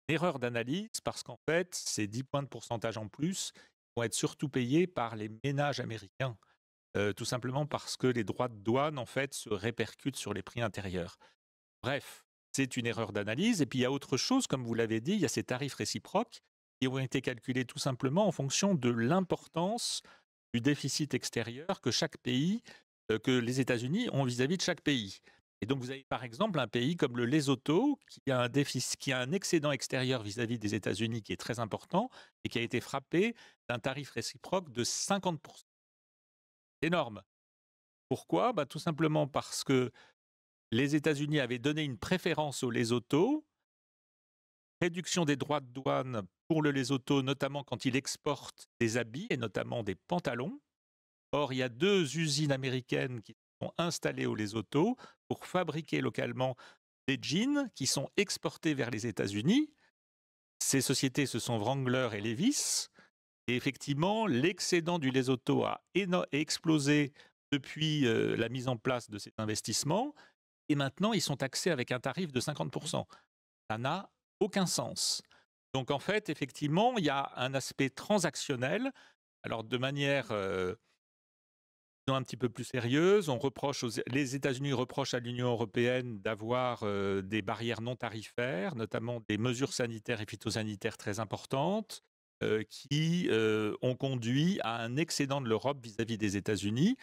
Erreur d'analyse, parce qu'en fait, ces 10 points de pourcentage en plus vont être surtout payés par les ménages américains. Tout simplement parce que les droits de douane, en fait, se répercutent sur les prix intérieurs. Bref, c'est une erreur d'analyse. Et puis, il y a autre chose, comme vous l'avez dit, il y a ces tarifs réciproques qui ont été calculés tout simplement en fonction de l'importance du déficit extérieur que chaque pays, que les États-Unis ont vis-à-vis de chaque pays. Et donc, vous avez par exemple un pays comme le Lesotho qui a un excédent extérieur vis-à-vis des États-Unis qui est très important et qui a été frappé d'un tarif réciproque de 50%. Énorme. Pourquoi? Tout simplement parce que les États-Unis avaient donné une préférence au Lesotho, réduction des droits de douane pour le Lesotho, notamment quand il exporte des habits et notamment des pantalons. Or, il y a deux usines américaines qui sont sont installées au Lesotho pour fabriquer localement des jeans qui sont exportés vers les États-Unis. Ces sociétés, ce sont Wrangler et Levi's. Et effectivement, l'excédent du Lesotho a explosé depuis la mise en place de ces investissements. Et maintenant, ils sont taxés avec un tarif de 50%. Ça n'a aucun sens. Donc en fait, effectivement, il y a un aspect transactionnel. Alors de manière un petit peu plus sérieuse, les États-Unis reprochent à l'Union européenne d'avoir des barrières non tarifaires, notamment des mesures sanitaires et phytosanitaires très importantes, qui ont conduit à un excédent de l'Europe vis-à-vis des États-Unis.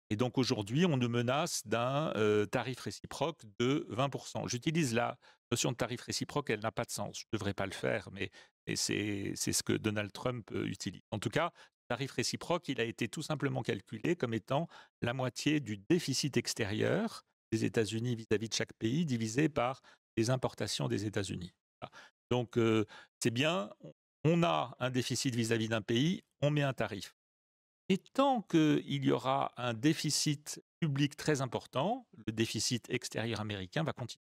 Et donc aujourd'hui, on nous menace d'un tarif réciproque de 20%. J'utilise la notion de tarif réciproque, elle n'a pas de sens. Je ne devrais pas le faire, mais c'est ce que Donald Trump utilise. En tout cas, le tarif réciproque, il a été tout simplement calculé comme étant la moitié du déficit extérieur des États-Unis vis-à-vis de chaque pays, divisé par les importations des États-Unis. Voilà. Donc c'est bien, on a un déficit vis-à-vis d'un pays, on met un tarif. Et tant qu'il y aura un déficit public très important, le déficit extérieur américain va continuer.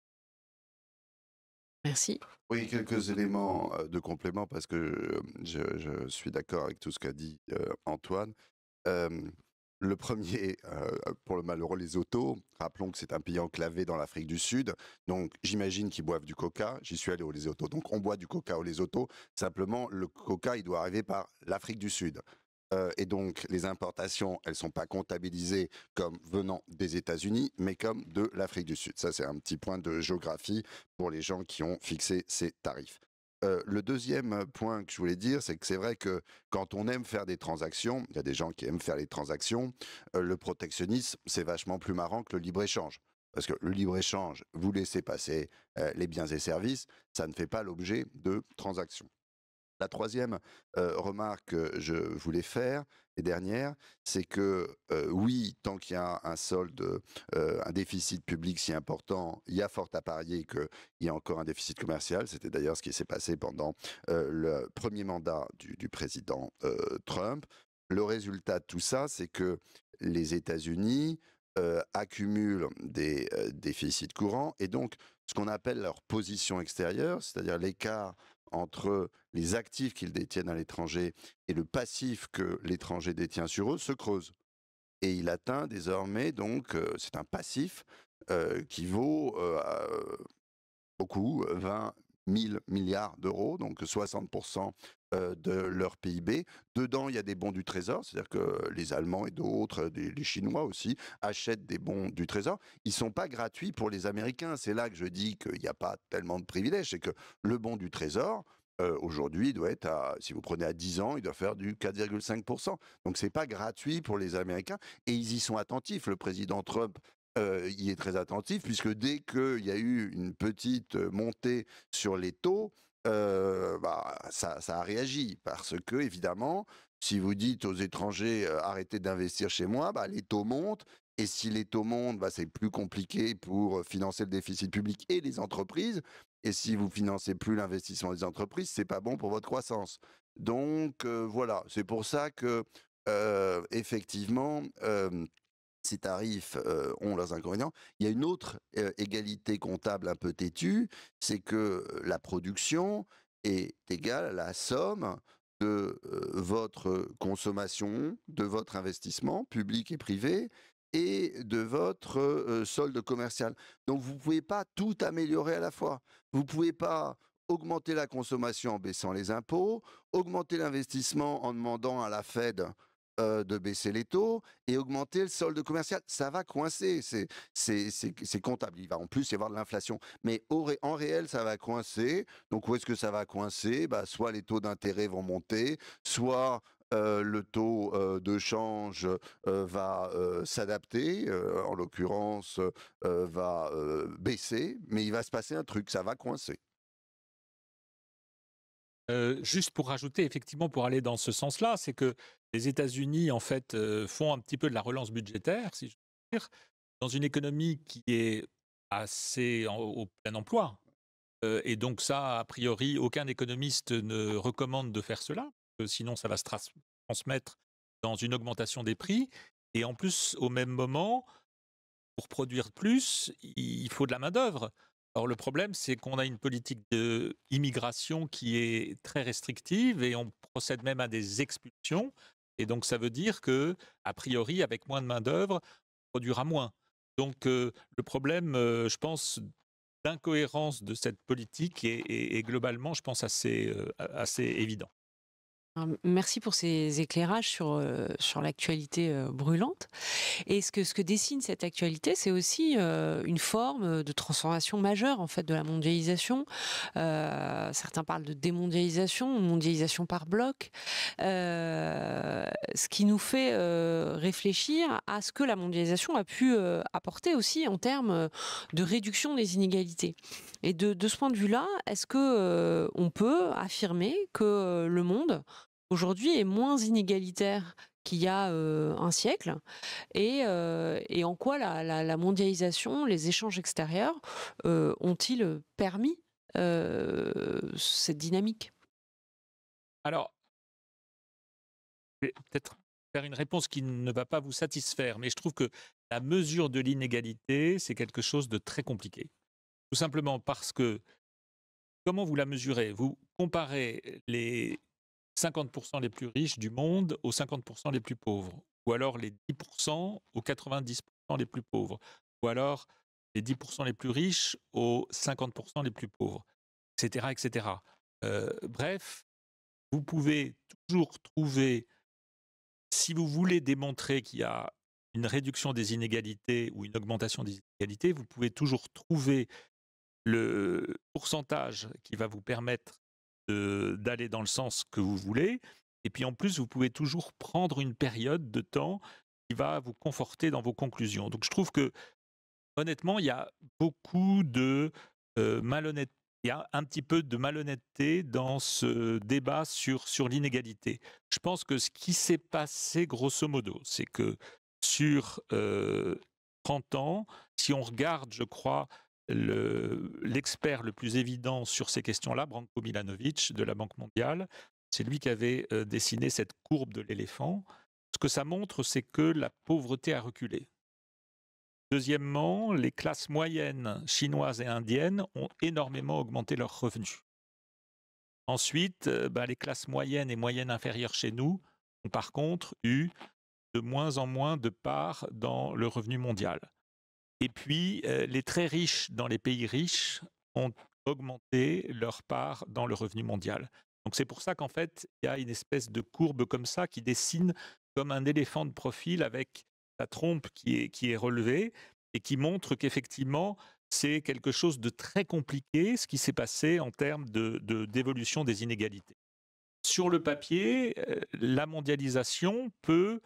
Merci. Oui, quelques éléments de complément parce que je suis d'accord avec tout ce qu'a dit Antoine. Euh, le premier, pour le malheureux Lesotho, rappelons que c'est un pays enclavé dans l'Afrique du Sud, donc j'imagine qu'ils boivent du coca. J'y suis allé au Lesotho, donc on boit du coca au Lesotho. Simplement, le coca, il doit arriver par l'Afrique du Sud. Et donc, les importations, elles ne sont pas comptabilisées comme venant des États-Unis, mais comme de l'Afrique du Sud. Ça, c'est un petit point de géographie pour les gens qui ont fixé ces tarifs. Le deuxième point que je voulais dire, c'est que c'est vrai que quand on aime faire des transactions, il y a des gens qui aiment faire les transactions, le protectionnisme, c'est vachement plus marrant que le libre-échange. Parce que le libre-échange, vous laissez passer les biens et services, ça ne fait pas l'objet de transactions. La troisième remarque que je voulais faire, et dernière, c'est que oui, tant qu'il y a un solde, un déficit public si important, il y a fort à parier qu'il y a encore un déficit commercial. C'était d'ailleurs ce qui s'est passé pendant le premier mandat du président Trump. Le résultat de tout ça, c'est que les États-Unis accumulent des déficits courants et donc ce qu'on appelle leur position extérieure, c'est-à-dire l'écart entre les actifs qu'ils détiennent à l'étranger et le passif que l'étranger détient sur eux se creuse. Et il atteint désormais, donc, c'est un passif qui vaut beaucoup, 20 000 milliards d'euros, donc 60% de leur PIB. Dedans, il y a des bons du Trésor, c'est-à-dire que les Allemands et d'autres, les Chinois aussi, achètent des bons du Trésor. Ils ne sont pas gratuits pour les Américains. C'est là que je dis qu'il n'y a pas tellement de privilèges. C'est que le bon du Trésor, aujourd'hui, doit être si vous prenez à 10 ans, il doit faire du 4,5%. Donc, ce n'est pas gratuit pour les Américains. Et ils y sont attentifs. Le président Trump y est très attentif, puisque dès qu'il y a eu une petite montée sur les taux, ça a réagi. Parce que, évidemment, si vous dites aux étrangers arrêtez d'investir chez moi, les taux montent. Et si les taux montent, c'est plus compliqué pour financer le déficit public et les entreprises. Et si vous financez plus l'investissement des entreprises, c'est pas bon pour votre croissance. Donc voilà, c'est pour ça que effectivement, ces tarifs ont leurs inconvénients. Il y a une autre égalité comptable un peu têtue, c'est que la production est égale à la somme de votre consommation, de votre investissement public et privé, et de votre solde commercial. Donc vous ne pouvez pas tout améliorer à la fois. Vous ne pouvez pas augmenter la consommation en baissant les impôts, augmenter l'investissement en demandant à la Fed de baisser les taux et augmenter le solde commercial. Ça va coincer, c'est comptable. Il va en plus y avoir de l'inflation. Mais en réel, ça va coincer. Donc où est-ce que ça va coincer ? Soit les taux d'intérêt vont monter, soit le taux de change va s'adapter, en l'occurrence va baisser, mais il va se passer un truc, ça va coincer. Juste pour rajouter, effectivement, pour aller dans ce sens-là, c'est que les États-Unis, en fait, font un petit peu de la relance budgétaire, si je puis dire, dans une économie qui est assez au plein emploi. Et donc ça, a priori, aucun économiste ne recommande de faire cela, sinon ça va se transmettre dans une augmentation des prix. Et en plus, au même moment, pour produire plus, il faut de la main-d'œuvre. Alors, le problème, c'est qu'on a une politique d'immigration qui est très restrictive et on procède même à des expulsions. Et donc, ça veut dire que, a priori, avec moins de main-d'œuvre, on produira moins. Donc, le problème, je pense, d'incohérence de cette politique est globalement, je pense, assez évident. Merci pour ces éclairages sur l'actualité brûlante. Et ce que dessine cette actualité, c'est aussi une forme de transformation majeure en fait de la mondialisation. Certains parlent de démondialisation, mondialisation par bloc, ce qui nous fait réfléchir à ce que la mondialisation a pu apporter aussi en termes de réduction des inégalités. Et de ce point de vue-là, est-ce que on peut affirmer que le monde aujourd'hui est moins inégalitaire qu'il y a un siècle et en quoi la mondialisation, les échanges extérieurs ont-ils permis cette dynamique? Alors, je vais peut-être faire une réponse qui ne va pas vous satisfaire, mais je trouve que la mesure de l'inégalité, c'est quelque chose de très compliqué. Tout simplement parce que, comment vous la mesurez? Vous comparez les 50% les plus riches du monde aux 50% les plus pauvres, ou alors les 10% aux 90% les plus pauvres, ou alors les 10% les plus riches aux 50% les plus pauvres, etc., etc. Bref, vous pouvez toujours trouver, si vous voulez démontrer qu'il y a une réduction des inégalités ou une augmentation des inégalités, vous pouvez toujours trouver le pourcentage qui va vous permettre d'aller dans le sens que vous voulez. Et puis en plus, vous pouvez toujours prendre une période de temps qui va vous conforter dans vos conclusions. Donc je trouve que honnêtement, il y a beaucoup de malhonnêteté. Il y a un petit peu de malhonnêteté dans ce débat sur l'inégalité. Je pense que ce qui s'est passé, grosso modo, c'est que sur 30 ans, si on regarde, je crois, l'expert le plus évident sur ces questions-là, Branko Milanovic de la Banque mondiale, c'est lui qui avait dessiné cette courbe de l'éléphant. Ce que ça montre, c'est que la pauvreté a reculé. Deuxièmement, les classes moyennes chinoises et indiennes ont énormément augmenté leurs revenus. Ensuite, les classes moyennes et moyennes inférieures chez nous ont par contre eu de moins en moins de part dans le revenu mondial. Et puis, les très riches dans les pays riches ont augmenté leur part dans le revenu mondial. Donc c'est pour ça qu'en fait, il y a une espèce de courbe comme ça qui dessine comme un éléphant de profil avec la trompe qui est relevée et qui montre qu'effectivement, c'est quelque chose de très compliqué ce qui s'est passé en termes d'évolution des inégalités. Sur le papier, la mondialisation peut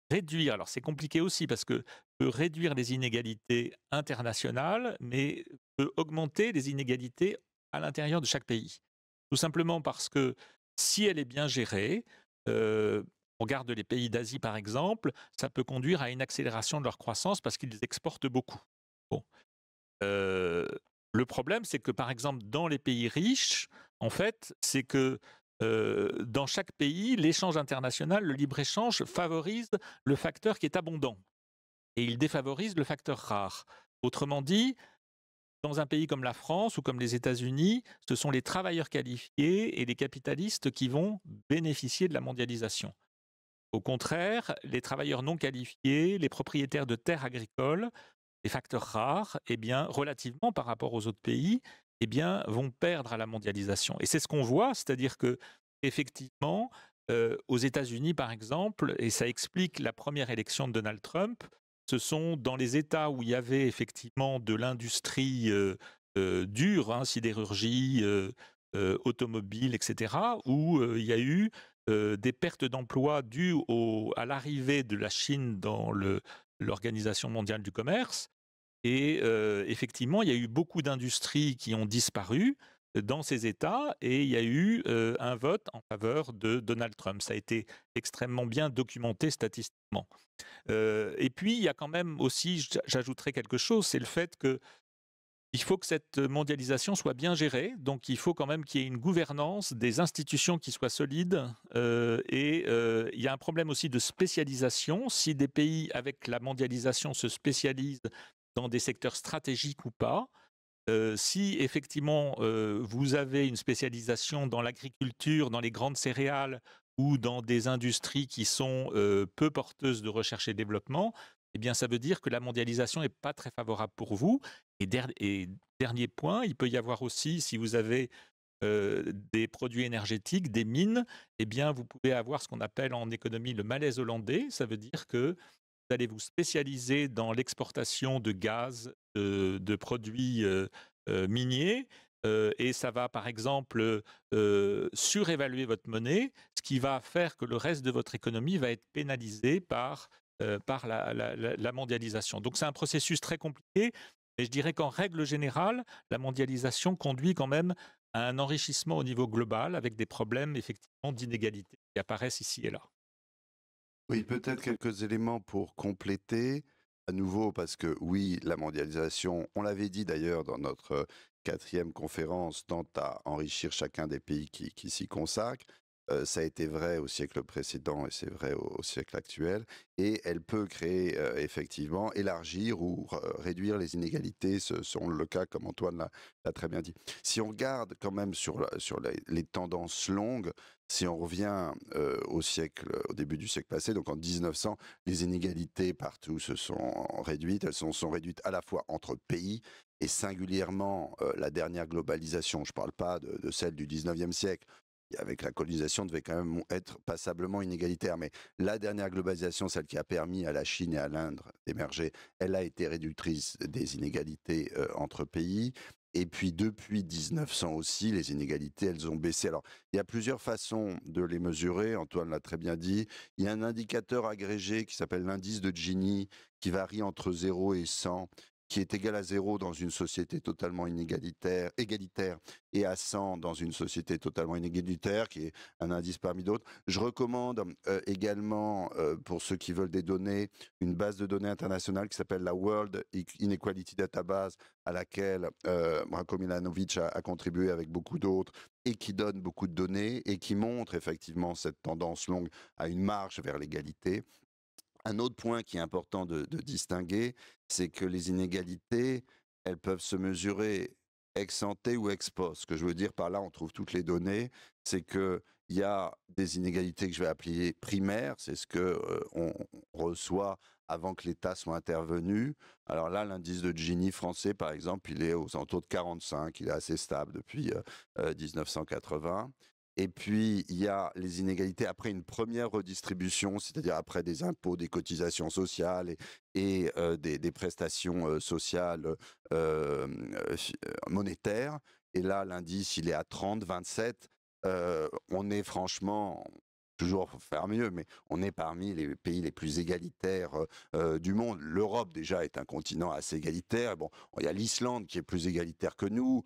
réduire, alors c'est compliqué aussi parce que peut réduire les inégalités internationales, mais peut augmenter les inégalités à l'intérieur de chaque pays. Tout simplement parce que si elle est bien gérée, on regarde les pays d'Asie par exemple, ça peut conduire à une accélération de leur croissance parce qu'ils exportent beaucoup. Bon. Le problème, c'est que par exemple dans les pays riches, en fait, c'est que dans chaque pays, l'échange international, le libre-échange favorise le facteur qui est abondant et il défavorise le facteur rare. Autrement dit, dans un pays comme la France ou comme les États-Unis, ce sont les travailleurs qualifiés et les capitalistes qui vont bénéficier de la mondialisation. Au contraire, les travailleurs non qualifiés, les propriétaires de terres agricoles, les facteurs rares, eh bien, relativement par rapport aux autres pays, eh bien, vont perdre à la mondialisation. Et c'est ce qu'on voit, c'est-à-dire que effectivement, aux États-Unis, par exemple, et ça explique la première élection de Donald Trump, ce sont dans les États où il y avait effectivement de l'industrie dure, hein, sidérurgie, automobile, etc., où il y a eu des pertes d'emplois dues à l'arrivée de la Chine dans l'Organisation mondiale du commerce. Et effectivement, il y a eu beaucoup d'industries qui ont disparu dans ces États et il y a eu un vote en faveur de Donald Trump. Ça a été extrêmement bien documenté statistiquement. Et puis, il y a quand même aussi, j'ajouterais quelque chose, c'est le fait que il faut que cette mondialisation soit bien gérée. Donc, il faut quand même qu'il y ait une gouvernance, des institutions qui soient solides. Il y a un problème aussi de spécialisation. Si des pays, avec la mondialisation, se spécialisent dans des secteurs stratégiques ou pas, si effectivement vous avez une spécialisation dans l'agriculture, dans les grandes céréales ou dans des industries qui sont peu porteuses de recherche et développement, eh bien ça veut dire que la mondialisation n'est pas très favorable pour vous. Et dernier point, il peut y avoir aussi, si vous avez des produits énergétiques, des mines, eh bien vous pouvez avoir ce qu'on appelle en économie le malaise hollandais. Ça veut dire que vous allez vous spécialiser dans l'exportation de gaz, de produits miniers, et ça va par exemple surévaluer votre monnaie, ce qui va faire que le reste de votre économie va être pénalisé par la mondialisation. Donc c'est un processus très compliqué, mais je dirais qu'en règle générale, la mondialisation conduit quand même à un enrichissement au niveau global avec des problèmes effectivement d'inégalité qui apparaissent ici et là. Oui, peut-être quelques éléments pour compléter, à nouveau, parce que oui, la mondialisation, on l'avait dit d'ailleurs dans notre quatrième conférence, tend à enrichir chacun des pays qui s'y consacrent. Ça a été vrai au siècle précédent et c'est vrai au siècle actuel. Et elle peut créer, effectivement, élargir ou réduire les inégalités, selon le cas, comme Antoine l'a très bien dit. Si on regarde quand même sur les tendances longues, si on revient au début du siècle passé, donc en 1900, les inégalités partout se sont réduites. Elles sont réduites à la fois entre pays et singulièrement la dernière globalisation. Je ne parle pas de celle du 19e siècle, qui, avec la colonisation, devait quand même être passablement inégalitaire. Mais la dernière globalisation, celle qui a permis à la Chine et à l'Inde d'émerger, elle a été réductrice des inégalités entre pays. Et puis depuis 1900 aussi, les inégalités, elles ont baissé. Alors, il y a plusieurs façons de les mesurer, Antoine l'a très bien dit. Il y a un indicateur agrégé qui s'appelle l'indice de Gini, qui varie entre 0 et 100, qui est égal à 0 dans une société totalement égalitaire, et à 100 dans une société totalement inégalitaire, qui est un indice parmi d'autres. Je recommande également, pour ceux qui veulent des données, une base de données internationale qui s'appelle la World Inequality Database, à laquelle Branko Milanovic a contribué avec beaucoup d'autres, et qui donne beaucoup de données, et qui montre effectivement cette tendance longue à une marche vers l'égalité. Un autre point qui est important de distinguer, c'est que les inégalités, elles peuvent se mesurer ex ante ou ex post. Ce que je veux dire par là, on trouve toutes les données, c'est qu'il y a des inégalités que je vais appeler primaires, c'est ce que on reçoit avant que l'État soit intervenu. Alors là, l'indice de Gini français, par exemple, il est aux alentours de 45, il est assez stable depuis 1980. Et puis, il y a les inégalités après une première redistribution, c'est-à-dire après des impôts, des cotisations sociales et des prestations sociales monétaires. Et là, l'indice, il est à 30, 27. On est franchement, toujours faut faire mieux, mais on est parmi les pays les plus égalitaires du monde. L'Europe, déjà, est un continent assez égalitaire. Bon, il y a l'Islande qui est plus égalitaire que nous,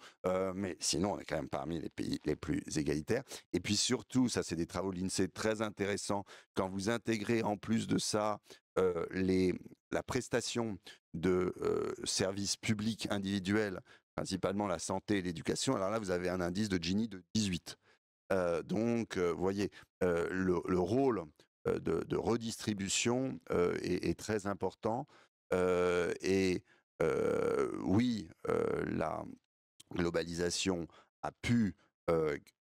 mais sinon, on est quand même parmi les pays les plus égalitaires. Et puis surtout, ça, c'est des travaux de l'INSEE très intéressants, quand vous intégrez en plus de ça la prestation de services publics individuels, principalement la santé et l'éducation, alors là, vous avez un indice de Gini de 18. Donc, vous voyez, le rôle de redistribution est très important. Oui, la globalisation a pu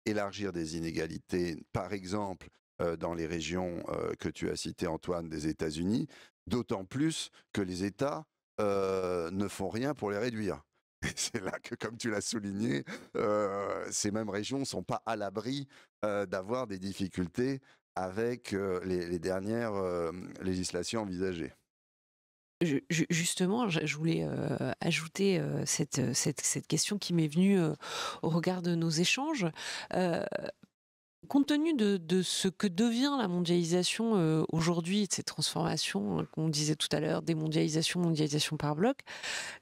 élargir des inégalités, par exemple, dans les régions que tu as citées, Antoine, des États-Unis, d'autant plus que les États ne font rien pour les réduire. Et c'est là que, comme tu l'as souligné, ces mêmes régions ne sont pas à l'abri d'avoir des difficultés avec les dernières législations envisagées. Justement, je voulais ajouter cette question qui m'est venue au regard de nos échanges. Euh, Compte tenu de ce que devient la mondialisation aujourd'hui, de ces transformations qu'on disait tout à l'heure, démondialisation, mondialisation par bloc,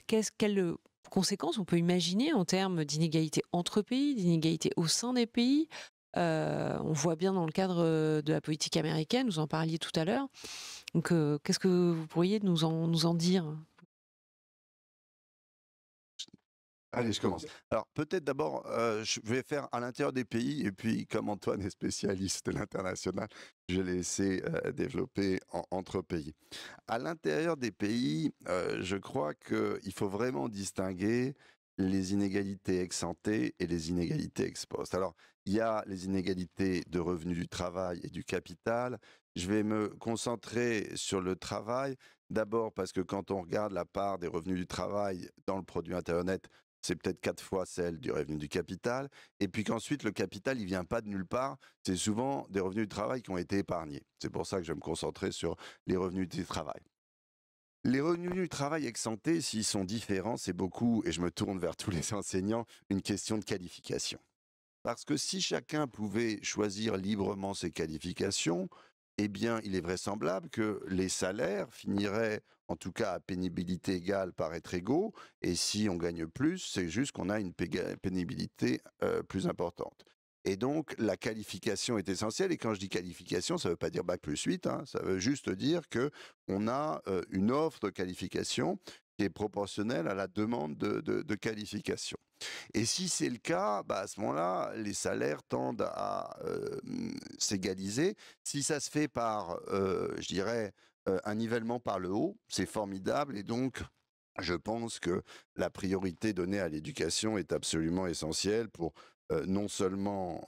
quelles conséquences on peut imaginer en termes d'inégalité entre pays, d'inégalité au sein des pays? On voit bien dans le cadre de la politique américaine, vous en parliez tout à l'heure. Donc, qu'est-ce que vous pourriez nous en dire? Allez, je commence. Alors, peut-être d'abord, je vais faire à l'intérieur des pays, et puis, comme Antoine est spécialiste de l'international, je vais laisser développer entre pays. À l'intérieur des pays, je crois qu'il faut vraiment distinguer les inégalités ex ante et les inégalités ex post. Alors, il y a les inégalités de revenus du travail et du capital. Je vais me concentrer sur le travail, d'abord parce que quand on regarde la part des revenus du travail dans le produit intérieur net, c'est peut-être 4 fois celle du revenu du capital. Et puis qu'ensuite, le capital, il vient pas de nulle part. C'est souvent des revenus du travail qui ont été épargnés. C'est pour ça que je vais me concentrer sur les revenus du travail. Les revenus du travail ex ante, s'ils sont différents, c'est beaucoup, et je me tourne vers tous les enseignants, une question de qualification. Parce que si chacun pouvait choisir librement ses qualifications, eh bien, il est vraisemblable que les salaires finiraient, en tout cas à pénibilité égale, par être égaux. Et si on gagne plus, c'est juste qu'on a une pénibilité plus importante. Et donc, la qualification est essentielle. Et quand je dis qualification, ça ne veut pas dire bac plus 8, hein, ça veut juste dire que on a une offre de qualification qui est proportionnelle à la demande de qualification. Et si c'est le cas, bah, à ce moment-là, les salaires tendent à s'égaliser. Si ça se fait par, je dirais, un nivellement par le haut, c'est formidable. Et donc, je pense que la priorité donnée à l'éducation est absolument essentielle pour non seulement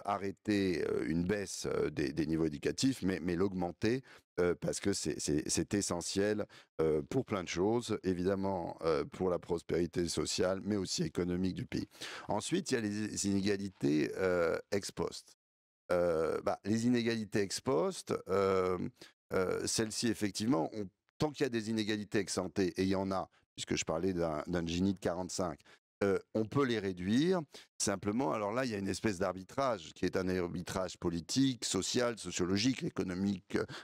arrêter une baisse des niveaux éducatifs, mais l'augmenter parce que c'est essentiel pour plein de choses, évidemment pour la prospérité sociale, mais aussi économique du pays. Ensuite, il y a les inégalités ex post. Les inégalités ex post, celles-ci, effectivement, tant qu'il y a des inégalités ex ante, et il y en a, puisque je parlais d'un Gini de 45, on peut les réduire. Simplement, alors là, il y a une espèce d'arbitrage qui est un arbitrage politique, social, sociologique.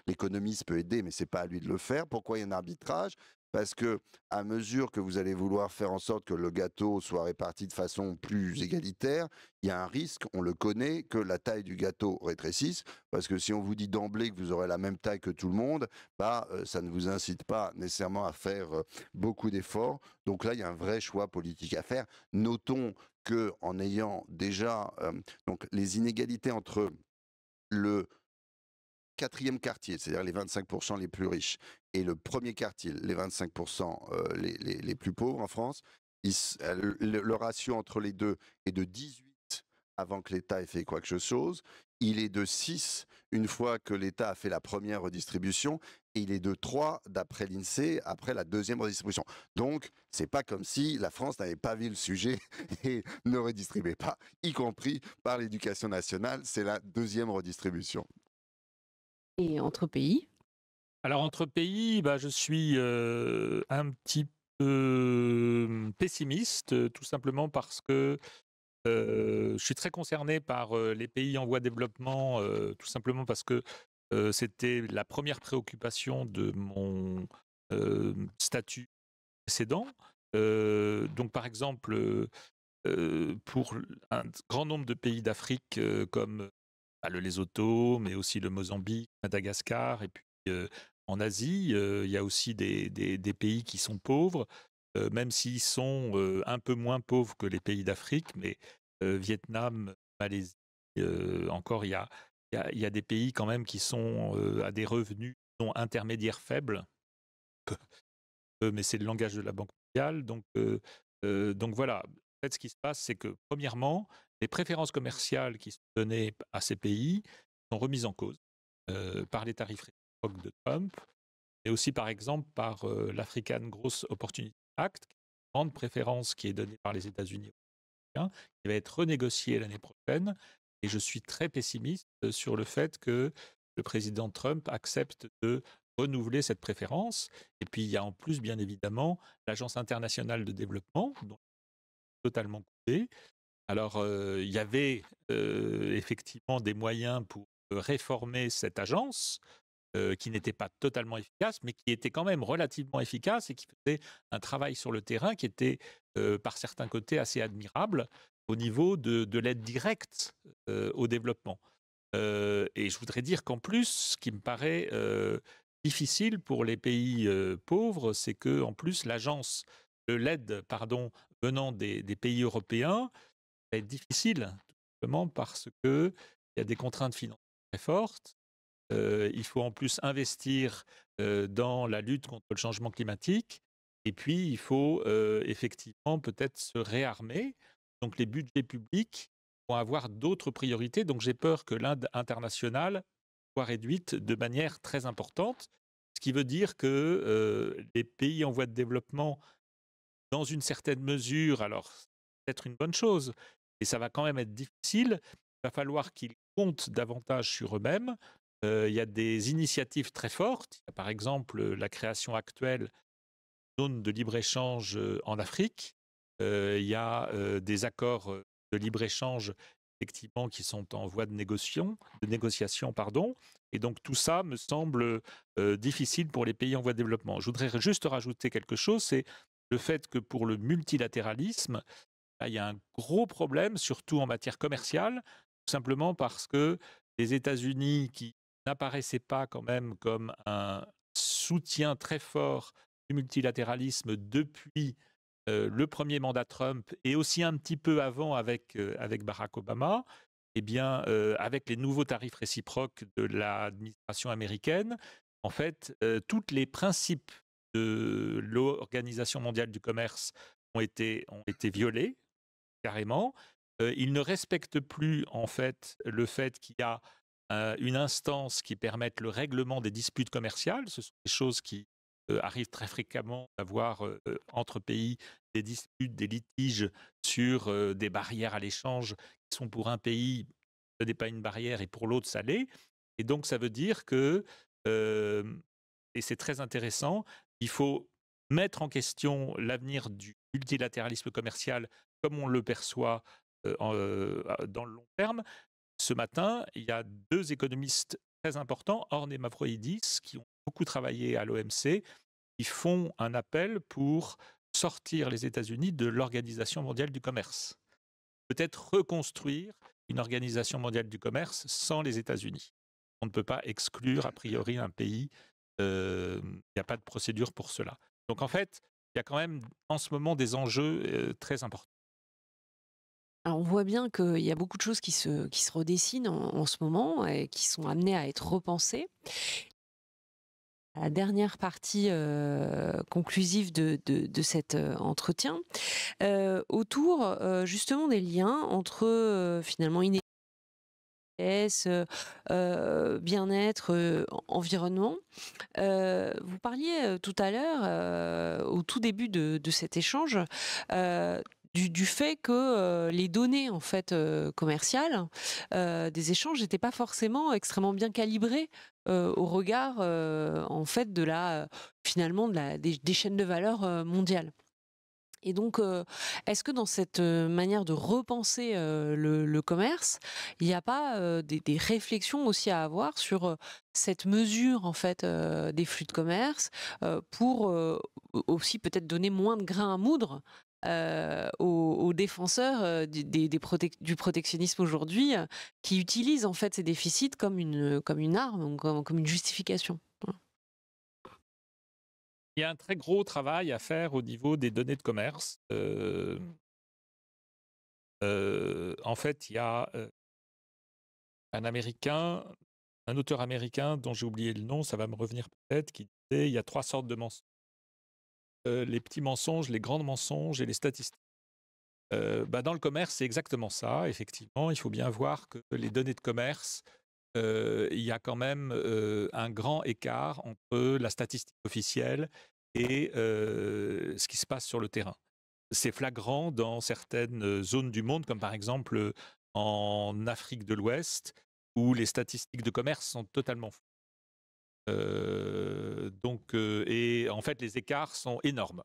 L'économiste peut aider, mais c'est pas à lui de le faire. Pourquoi il y a un arbitrage? Parce que à mesure que vous allez vouloir faire en sorte que le gâteau soit réparti de façon plus égalitaire, il y a un risque, on le connaît, que la taille du gâteau rétrécisse. Parce que si on vous dit d'emblée que vous aurez la même taille que tout le monde, ça ne vous incite pas nécessairement à faire beaucoup d'efforts. Donc là, il y a un vrai choix politique à faire. Notons que en ayant déjà donc les inégalités entre le quatrième quartile, c'est-à-dire les 25% les plus riches, et le premier quartile, les 25% les plus pauvres en France, le ratio entre les deux est de 18 avant que l'État ait fait quoi que chose. Il est de 6 une fois que l'État a fait la première redistribution, et il est de 3 d'après l'INSEE après la deuxième redistribution. Donc, c'est pas comme si la France n'avait pas vu le sujet et ne redistribuait pas, y compris par l'éducation nationale, c'est la deuxième redistribution. Et entre pays? Alors, entre pays, je suis un petit peu pessimiste, tout simplement parce que je suis très concerné par les pays en voie de développement, tout simplement parce que c'était la première préoccupation de mon statut précédent. Donc, par exemple, pour un grand nombre de pays d'Afrique comme le Lesotho, mais aussi le Mozambique, Madagascar, et puis en Asie, il y a aussi des pays qui sont pauvres, même s'ils sont un peu moins pauvres que les pays d'Afrique, mais Vietnam, Malaisie, encore, il y a des pays quand même qui sont à des revenus disons, intermédiaires faibles, mais c'est le langage de la Banque mondiale. Donc voilà, en fait, ce qui se passe, c'est que premièrement, les préférences commerciales qui sont données à ces pays sont remises en cause par les tarifs réciproques de Trump, et aussi par exemple par l'African Growth Opportunity Act, une grande préférence qui est donnée par les États-Unis, qui va être renégociée l'année prochaine. Et je suis très pessimiste sur le fait que le président Trump accepte de renouveler cette préférence. Et puis il y a en plus, bien évidemment, l'Agence internationale de développement, dont est totalement coupée. Alors, il y avait effectivement des moyens pour réformer cette agence, qui n'était pas totalement efficace, mais qui était quand même relativement efficace et qui faisait un travail sur le terrain qui était, par certains côtés, assez admirable au niveau de l'aide directe au développement. Et je voudrais dire qu'en plus, ce qui me paraît difficile pour les pays pauvres, c'est que en plus l'agence l'aide, pardon, venant des pays européens va être difficile, tout simplement parce qu'il y a des contraintes financières très fortes. Il faut en plus investir dans la lutte contre le changement climatique. Et puis, il faut effectivement peut-être se réarmer. Donc, les budgets publics vont avoir d'autres priorités. Donc, j'ai peur que l'aide internationale soit réduite de manière très importante. Ce qui veut dire que les pays en voie de développement, dans une certaine mesure, alors c'est peut-être une bonne chose, et ça va quand même être difficile, il va falloir qu'ils comptent davantage sur eux-mêmes. Il y a des initiatives très fortes. Il y a par exemple la création actuelle de zones de libre-échange en Afrique. Il y a des accords de libre-échange effectivement qui sont en voie de négociation, pardon. Et donc tout ça me semble difficile pour les pays en voie de développement. Je voudrais juste rajouter quelque chose, c'est le fait que pour le multilatéralisme, là, il y a un gros problème, surtout en matière commerciale, tout simplement parce que les États-Unis, qui n'apparaissaient pas quand même comme un soutien très fort du multilatéralisme depuis le premier mandat Trump et aussi un petit peu avant avec Barack Obama, eh bien, avec les nouveaux tarifs réciproques de l'administration américaine, en fait, tous les principes de l'Organisation mondiale du commerce ont été violés carrément. Ils ne respectent plus en fait le fait qu'il y a une instance qui permette le règlement des disputes commerciales. Ce sont des choses qui arrivent très fréquemment d'avoir entre pays des disputes, des litiges sur des barrières à l'échange qui sont pour un pays, ce n'est pas une barrière et pour l'autre, ça l'est. Et donc, ça veut dire que, et c'est très intéressant, il faut mettre en question l'avenir du multilatéralisme commercial comme on le perçoit dans le long terme. Ce matin, il y a deux économistes très importants, Horn et Mavroïdis, qui ont beaucoup travaillé à l'OMC, qui font un appel pour sortir les États-Unis de l'Organisation mondiale du commerce. Peut-être reconstruire une Organisation mondiale du commerce sans les États-Unis. On ne peut pas exclure a priori un pays, il n'y a pas de procédure pour cela. Donc en fait, il y a quand même en ce moment des enjeux très importants. Alors, on voit bien qu'il y a beaucoup de choses qui se redessinent en ce moment et qui sont amenées à être repensées. La dernière partie conclusive de cet entretien, autour justement des liens entre finalement inégalité, bien-être, environnement. Vous parliez tout à l'heure, au tout début de cet échange, du fait que les données en fait commerciales des échanges n'étaient pas forcément extrêmement bien calibrées au regard en fait de la finalement des chaînes de valeur mondiales. Et donc, est-ce que dans cette manière de repenser le commerce, il n'y a pas des réflexions aussi à avoir sur cette mesure en fait des flux de commerce pour aussi peut-être donner moins de grains à moudre aux défenseurs du protectionnisme aujourd'hui, qui utilisent en fait ces déficits comme une arme, comme une justification. Voilà. Il y a un très gros travail à faire au niveau des données de commerce. En fait, il y a un auteur américain dont j'ai oublié le nom, ça va me revenir peut-être, qui disait il y a trois sortes de mensonges. Les petits mensonges, les grands mensonges et les statistiques. Dans le commerce, c'est exactement ça, effectivement. Il faut bien voir que les données de commerce, il y a quand même un grand écart entre la statistique officielle et ce qui se passe sur le terrain. C'est flagrant dans certaines zones du monde, comme par exemple en Afrique de l'Ouest, où les statistiques de commerce sont totalement floues. Et en fait, les écarts sont énormes.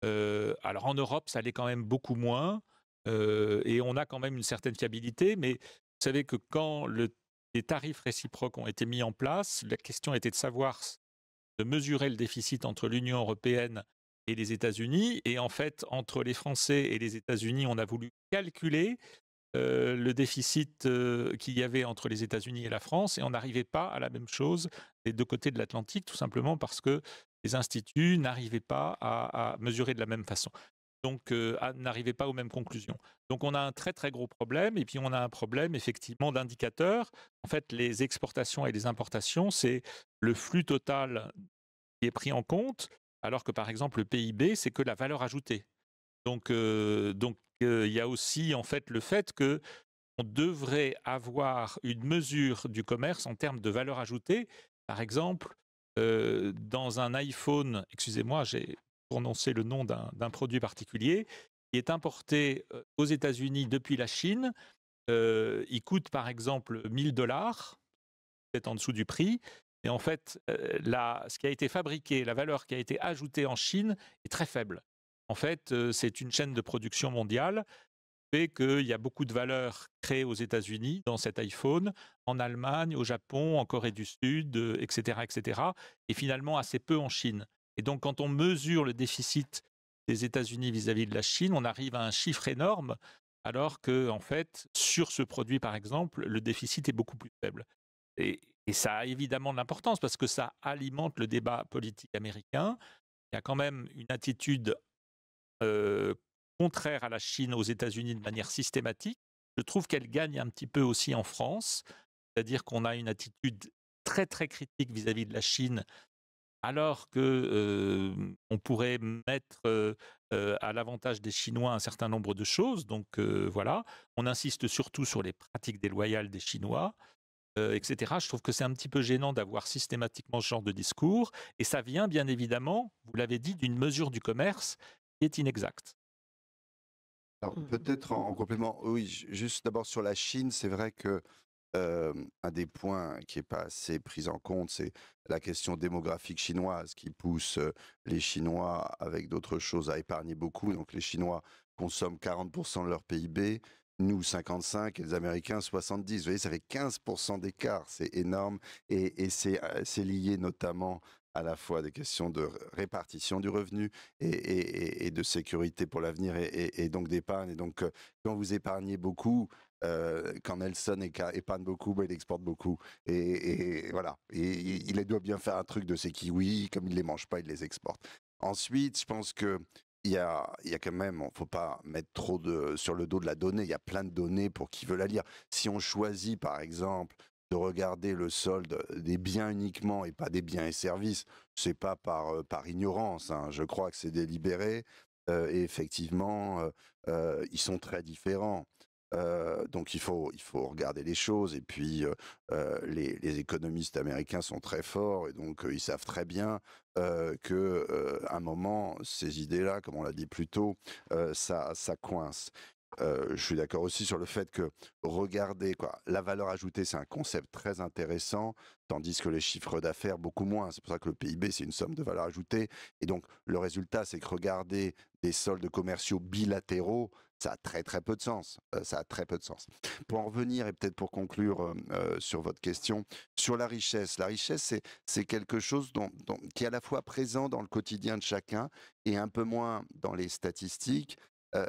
Alors en Europe, ça l'est quand même beaucoup moins, et on a quand même une certaine fiabilité, mais vous savez que quand les tarifs réciproques ont été mis en place, la question était de mesurer le déficit entre l'Union européenne et les États-Unis, et en fait, entre les Français et les États-Unis, on a voulu calculer le déficit qu'il y avait entre les États-Unis et la France, et on n'arrivait pas à la même chose des deux côtés de l'Atlantique, tout simplement parce que les instituts n'arrivaient pas à mesurer de la même façon. Donc, n'arrivaient pas aux mêmes conclusions. Donc, on a un très, très gros problème. Et puis, on a un problème, effectivement, d'indicateurs. En fait, les exportations et les importations, c'est le flux total qui est pris en compte, alors que, par exemple, le PIB, c'est que la valeur ajoutée. Donc, il y a aussi, en fait, le fait que on devrait avoir une mesure du commerce en termes de valeur ajoutée. Par exemple, dans un iPhone, excusez-moi, j'ai prononcé le nom d'un produit particulier, qui est importé aux États-Unis depuis la Chine. Il coûte par exemple 1 000 $, peut-être en dessous du prix. Et en fait, ce qui a été fabriqué, la valeur qui a été ajoutée en Chine est très faible. En fait, c'est une chaîne de production mondiale fait qu'il y a beaucoup de valeur créée aux États-Unis dans cet iPhone, en Allemagne, au Japon, en Corée du Sud, etc., etc., et finalement assez peu en Chine. Et donc, quand on mesure le déficit des États-Unis vis-à-vis de la Chine, on arrive à un chiffre énorme, alors que, en fait, sur ce produit, par exemple, le déficit est beaucoup plus faible. Et ça a évidemment de l'importance parce que ça alimente le débat politique américain. Il y a quand même une attitude euh, contraire à la Chine aux États-Unis de manière systématique. Je trouve qu'elle gagne un petit peu aussi en France, c'est-à-dire qu'on a une attitude très très critique vis-à-vis de la Chine, alors que on pourrait mettre à l'avantage des Chinois un certain nombre de choses. Donc voilà, on insiste surtout sur les pratiques déloyales des Chinois. Etc. Je trouve que c'est un petit peu gênant d'avoir systématiquement ce genre de discours, et ça vient bien évidemment, vous l'avez dit, d'une mesure du commerce qui est inexacte. Alors, Mmh. peut-être en complément, oui, juste d'abord sur la Chine, c'est vrai que un des points qui n'est pas assez pris en compte, c'est la question démographique chinoise qui pousse les Chinois, avec d'autres choses, à épargner beaucoup. Donc les Chinois consomment 40% de leur PIB, nous 55 et les Américains 70. Vous voyez, ça fait 15% d'écart, c'est énorme. Et c'est lié notamment à la fois à des questions de répartition du revenu et de sécurité pour l'avenir et donc d'épargne. Et donc, quand vous épargnez beaucoup, quand Nelson épargne beaucoup, bah, il exporte beaucoup. Et voilà. Et il doit bien faire un truc de ses kiwis, comme il les mange pas, il les exporte. Ensuite, je pense que il y a quand même, il ne faut pas mettre trop sur le dos de la donnée. Il y a plein de données pour qui veut la lire. Si on choisit, par exemple, de regarder le solde des biens uniquement et pas des biens et services, c'est pas par ignorance, hein. Je crois que c'est délibéré. Et effectivement, ils sont très différents. Donc il faut regarder les choses. Et puis les économistes américains sont très forts et donc ils savent très bien qu'à un moment, ces idées-là, comme on l'a dit plus tôt, ça coince. Je suis d'accord aussi sur le fait que regarder quoi, la valeur ajoutée, c'est un concept très intéressant, tandis que les chiffres d'affaires, beaucoup moins. C'est pour ça que le PIB, c'est une somme de valeur ajoutée. Et donc, le résultat, c'est que regarder des soldes commerciaux bilatéraux, ça a très très peu de sens. Ça a très peu de sens. Pour en revenir et peut-être pour conclure sur votre question, sur la richesse, c'est quelque chose qui est à la fois présent dans le quotidien de chacun et un peu moins dans les statistiques.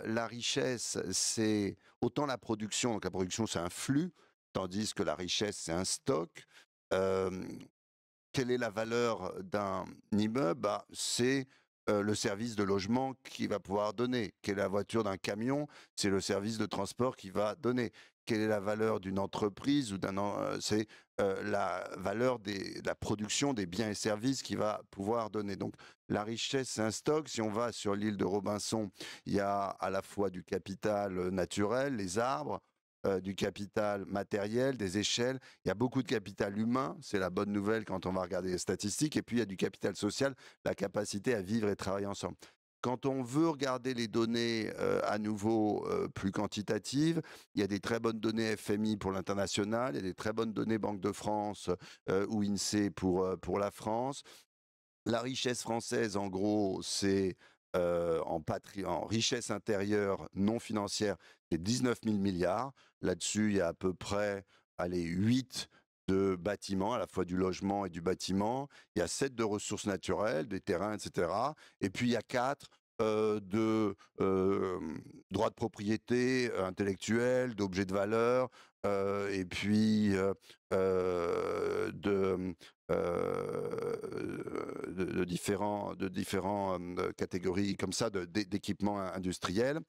La richesse, c'est autant la production, donc la production c'est un flux, tandis que la richesse c'est un stock. Euh, Quelle est la valeur d'un immeuble? Bah, c'est le service de logement qu'il va pouvoir donner. Quelle est la voiture d'un camion? C'est le service de transport qu'il va donner. Quelle est la valeur d'une entreprise ou c'est la valeur de la production des biens et services qu'il va pouvoir donner. Donc la richesse, c'est un stock. Si on va sur l'île de Robinson, il y a à la fois du capital naturel, les arbres, du capital matériel, des échelles. Il y a beaucoup de capital humain, c'est la bonne nouvelle quand on va regarder les statistiques. Et puis il y a du capital social, la capacité à vivre et travailler ensemble. Quand on veut regarder les données à nouveau plus quantitatives, il y a des très bonnes données FMI pour l'international, il y a des très bonnes données Banque de France ou INSEE pour la France. La richesse française, en gros, c'est en richesse intérieure non financière, c'est 19 000 milliards. Là-dessus, il y a à peu près 8 de bâtiments, à la fois du logement et du bâtiment. Il y a 7 de ressources naturelles, des terrains, etc. Et puis, il y a 4 de droits de propriété intellectuelle, d'objets de valeur, et puis de différents catégories comme ça d'équipements industriels.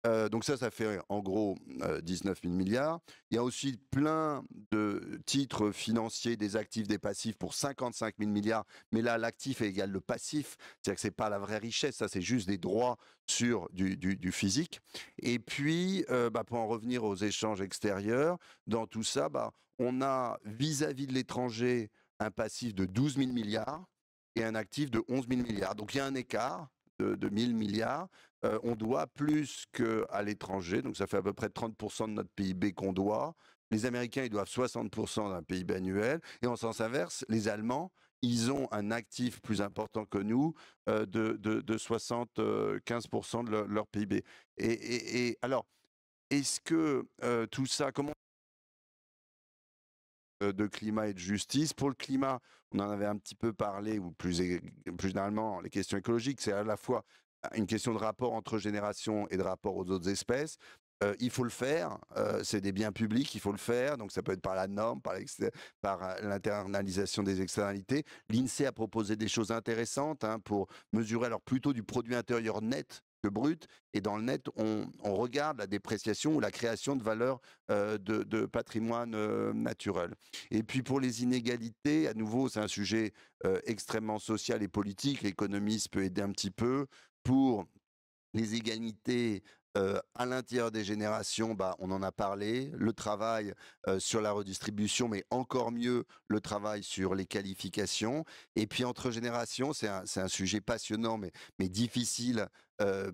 Donc ça fait en gros 19 000 milliards. Il y a aussi plein de titres financiers, des actifs, des passifs pour 55 000 milliards. Mais là, l'actif est égal le passif. C'est-à-dire que ce n'est pas la vraie richesse, ça c'est juste des droits sur du physique. Et puis, pour en revenir aux échanges extérieurs, dans tout ça, on a vis-à-vis de l'étranger un passif de 12 000 milliards et un actif de 11 000 milliards. Donc il y a un écart de 1 000 milliards. On doit plus qu'à l'étranger, donc ça fait à peu près 30% de notre PIB qu'on doit. Les Américains, ils doivent 60% d'un PIB annuel. Et en sens inverse, les Allemands, ils ont un actif plus important que nous de 75% de leur PIB. Et alors, est-ce que tout ça, comment de climat et de justice. Pour le climat, on en avait un petit peu parlé, ou plus généralement, les questions écologiques, c'est à la fois une question de rapport entre générations et de rapport aux autres espèces. Il faut le faire, c'est des biens publics, il faut le faire, donc ça peut être par la norme, par l'internalisation des externalités. L'INSEE a proposé des choses intéressantes pour mesurer alors plutôt du produit intérieur net que brut, et dans le net, on regarde la dépréciation ou la création de valeur de patrimoine naturel. Et puis pour les inégalités, à nouveau, c'est un sujet extrêmement social et politique, l'économiste peut aider un petit peu. Pour les égalités à l'intérieur des générations, on en a parlé, le travail sur la redistribution, mais encore mieux le travail sur les qualifications. Et puis entre générations, c'est un sujet passionnant, mais difficile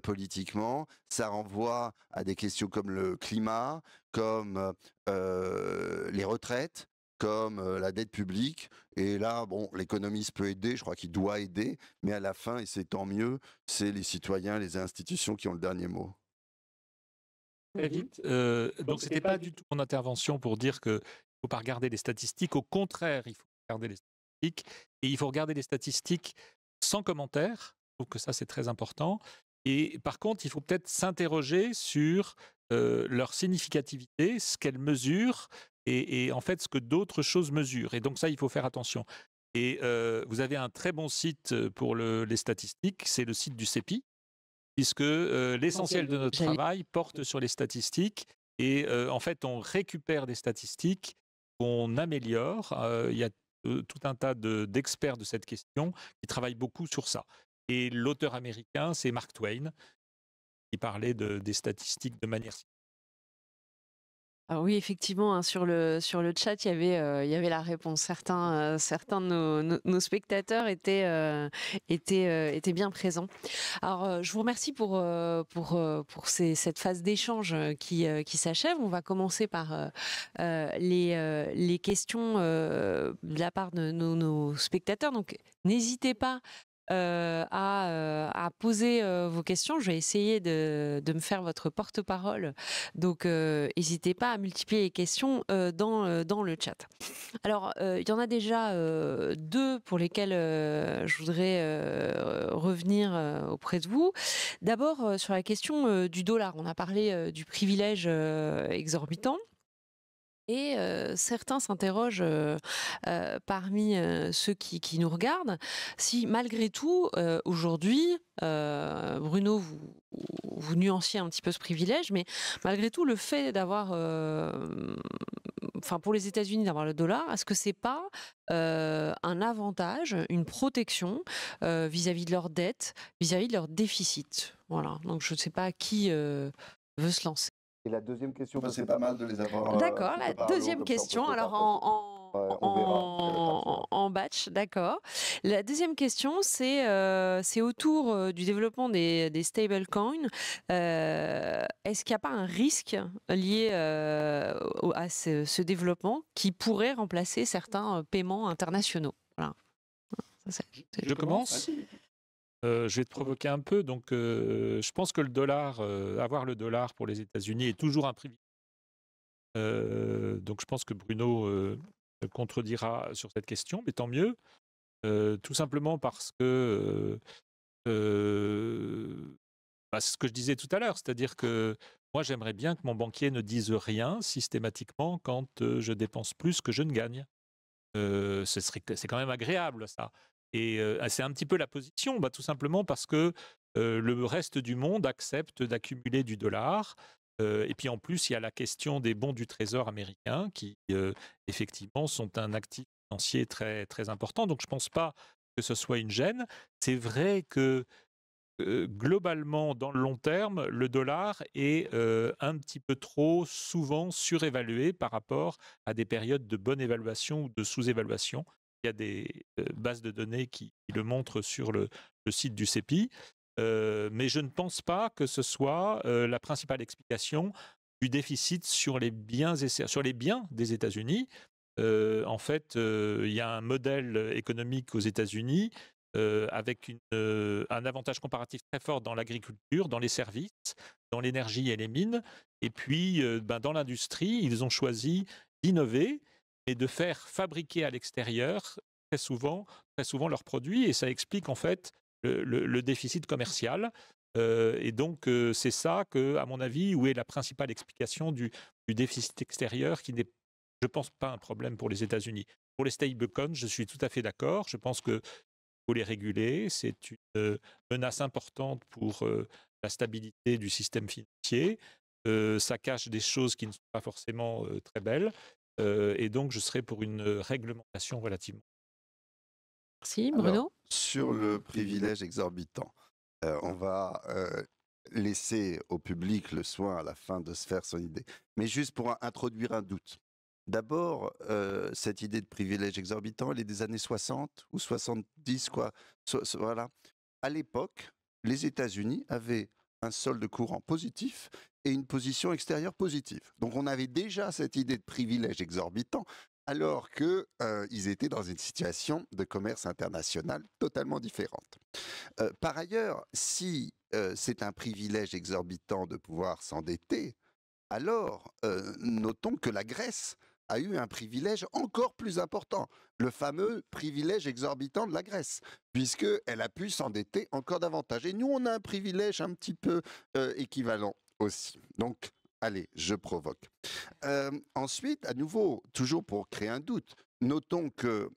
politiquement. Ça renvoie à des questions comme le climat, comme les retraites, comme la dette publique. Et là, l'économiste peut aider, je crois qu'il doit aider, mais à la fin, et c'est tant mieux, c'est les citoyens, les institutions qui ont le dernier mot. Très vite. Donc, ce n'était pas du tout mon intervention pour dire qu'il ne faut pas regarder les statistiques. Au contraire, il faut regarder les statistiques. Et il faut regarder les statistiques sans commentaire. Je trouve que ça, c'est très important. Et par contre, il faut peut-être s'interroger sur leur significativité, ce qu'elles mesurent et en fait ce que d'autres choses mesurent. Et donc ça, il faut faire attention. Et vous avez un très bon site pour les statistiques, c'est le site du CEPI, puisque l'essentiel de notre travail porte sur les statistiques. Et en fait, on récupère des statistiques qu'on améliore. Il y a tout un tas d'experts de cette question qui travaillent beaucoup sur ça. Et l'auteur américain, c'est Mark Twain, qui parlait des statistiques de manière... Ah oui, effectivement, sur le chat, il y avait la réponse. Certains de nos spectateurs étaient bien présents. Alors, je vous remercie pour cette phase d'échange qui s'achève. On va commencer par les questions de la part de nos spectateurs. Donc, n'hésitez pas à poser vos questions. Je vais essayer de me faire votre porte-parole. Donc, n'hésitez pas à multiplier les questions dans le chat. Alors, il y en a déjà deux pour lesquelles je voudrais revenir auprès de vous. D'abord, sur la question du dollar. On a parlé du privilège exorbitant. Et certains s'interrogent parmi ceux qui nous regardent si malgré tout, aujourd'hui, Bruno, vous nuanciez un petit peu ce privilège, mais malgré tout, le fait d'avoir, pour les États-Unis, d'avoir le dollar, est-ce que c'est pas un avantage, une protection vis-à-vis de leur dette, vis-à-vis de leur déficit? Voilà, donc je ne sais pas qui veut se lancer. Et la deuxième question, c'est pas mal de les avoir. D'accord, la deuxième question, alors en batch, d'accord. La deuxième question, c'est autour du développement des stablecoins. Est-ce qu'il n'y a pas un risque lié à ce développement qui pourrait remplacer certains paiements internationaux? Voilà. Je commence. Je vais te provoquer un peu. Donc, je pense que le dollar, avoir le dollar pour les États-Unis est toujours un privilège. Donc, je pense que Bruno contredira sur cette question, mais tant mieux. Tout simplement parce que C'est ce que je disais tout à l'heure, c'est-à-dire que moi, j'aimerais bien que mon banquier ne dise rien systématiquement quand je dépense plus que je ne gagne. C'est quand même agréable, ça. Et c'est un petit peu la position, tout simplement parce que le reste du monde accepte d'accumuler du dollar. Et puis en plus, il y a la question des bons du Trésor américain qui, effectivement, sont un actif financier très, très important. Donc je ne pense pas que ce soit une gêne. C'est vrai que globalement, dans le long terme, le dollar est un petit peu trop souvent surévalué par rapport à des périodes de bonne évaluation ou de sous-évaluation. Il y a des bases de données qui le montrent sur le site du CEPI. Mais je ne pense pas que ce soit la principale explication du déficit sur les biens des États-Unis. En fait, il y a un modèle économique aux États-Unis avec un avantage comparatif très fort dans l'agriculture, dans les services, dans l'énergie et les mines. Et puis, dans l'industrie, ils ont choisi d'innover et de faire fabriquer à l'extérieur très souvent leurs produits. Et ça explique en fait le déficit commercial. Et donc, c'est ça que, à mon avis, où est la principale explication du déficit extérieur qui n'est, je pense, pas un problème pour les États-Unis. Pour les stablecoins, je suis tout à fait d'accord. Je pense que faut les réguler. C'est une menace importante pour la stabilité du système financier. Ça cache des choses qui ne sont pas forcément très belles. Et donc, je serais pour une réglementation relativement. Merci, Alors, Bruno. sur le privilège exorbitant, on va laisser au public le soin à la fin de se faire son idée. Mais juste pour introduire un doute. D'abord, cette idée de privilège exorbitant, elle est des années 60 ou 70, quoi. Voilà. À l'époque, les États-Unis avaient un solde courant positif et une position extérieure positive. Donc on avait déjà cette idée de privilège exorbitant, alors qu'ils étaient dans une situation de commerce international totalement différente. Par ailleurs, si c'est un privilège exorbitant de pouvoir s'endetter, alors notons que la Grèce a eu un privilège encore plus important, le fameux privilège exorbitant de la Grèce, puisqu'elle a pu s'endetter encore davantage. Et nous, on a un privilège un petit peu équivalent aussi. Donc, allez, je provoque. Ensuite, à nouveau, toujours pour créer un doute, notons que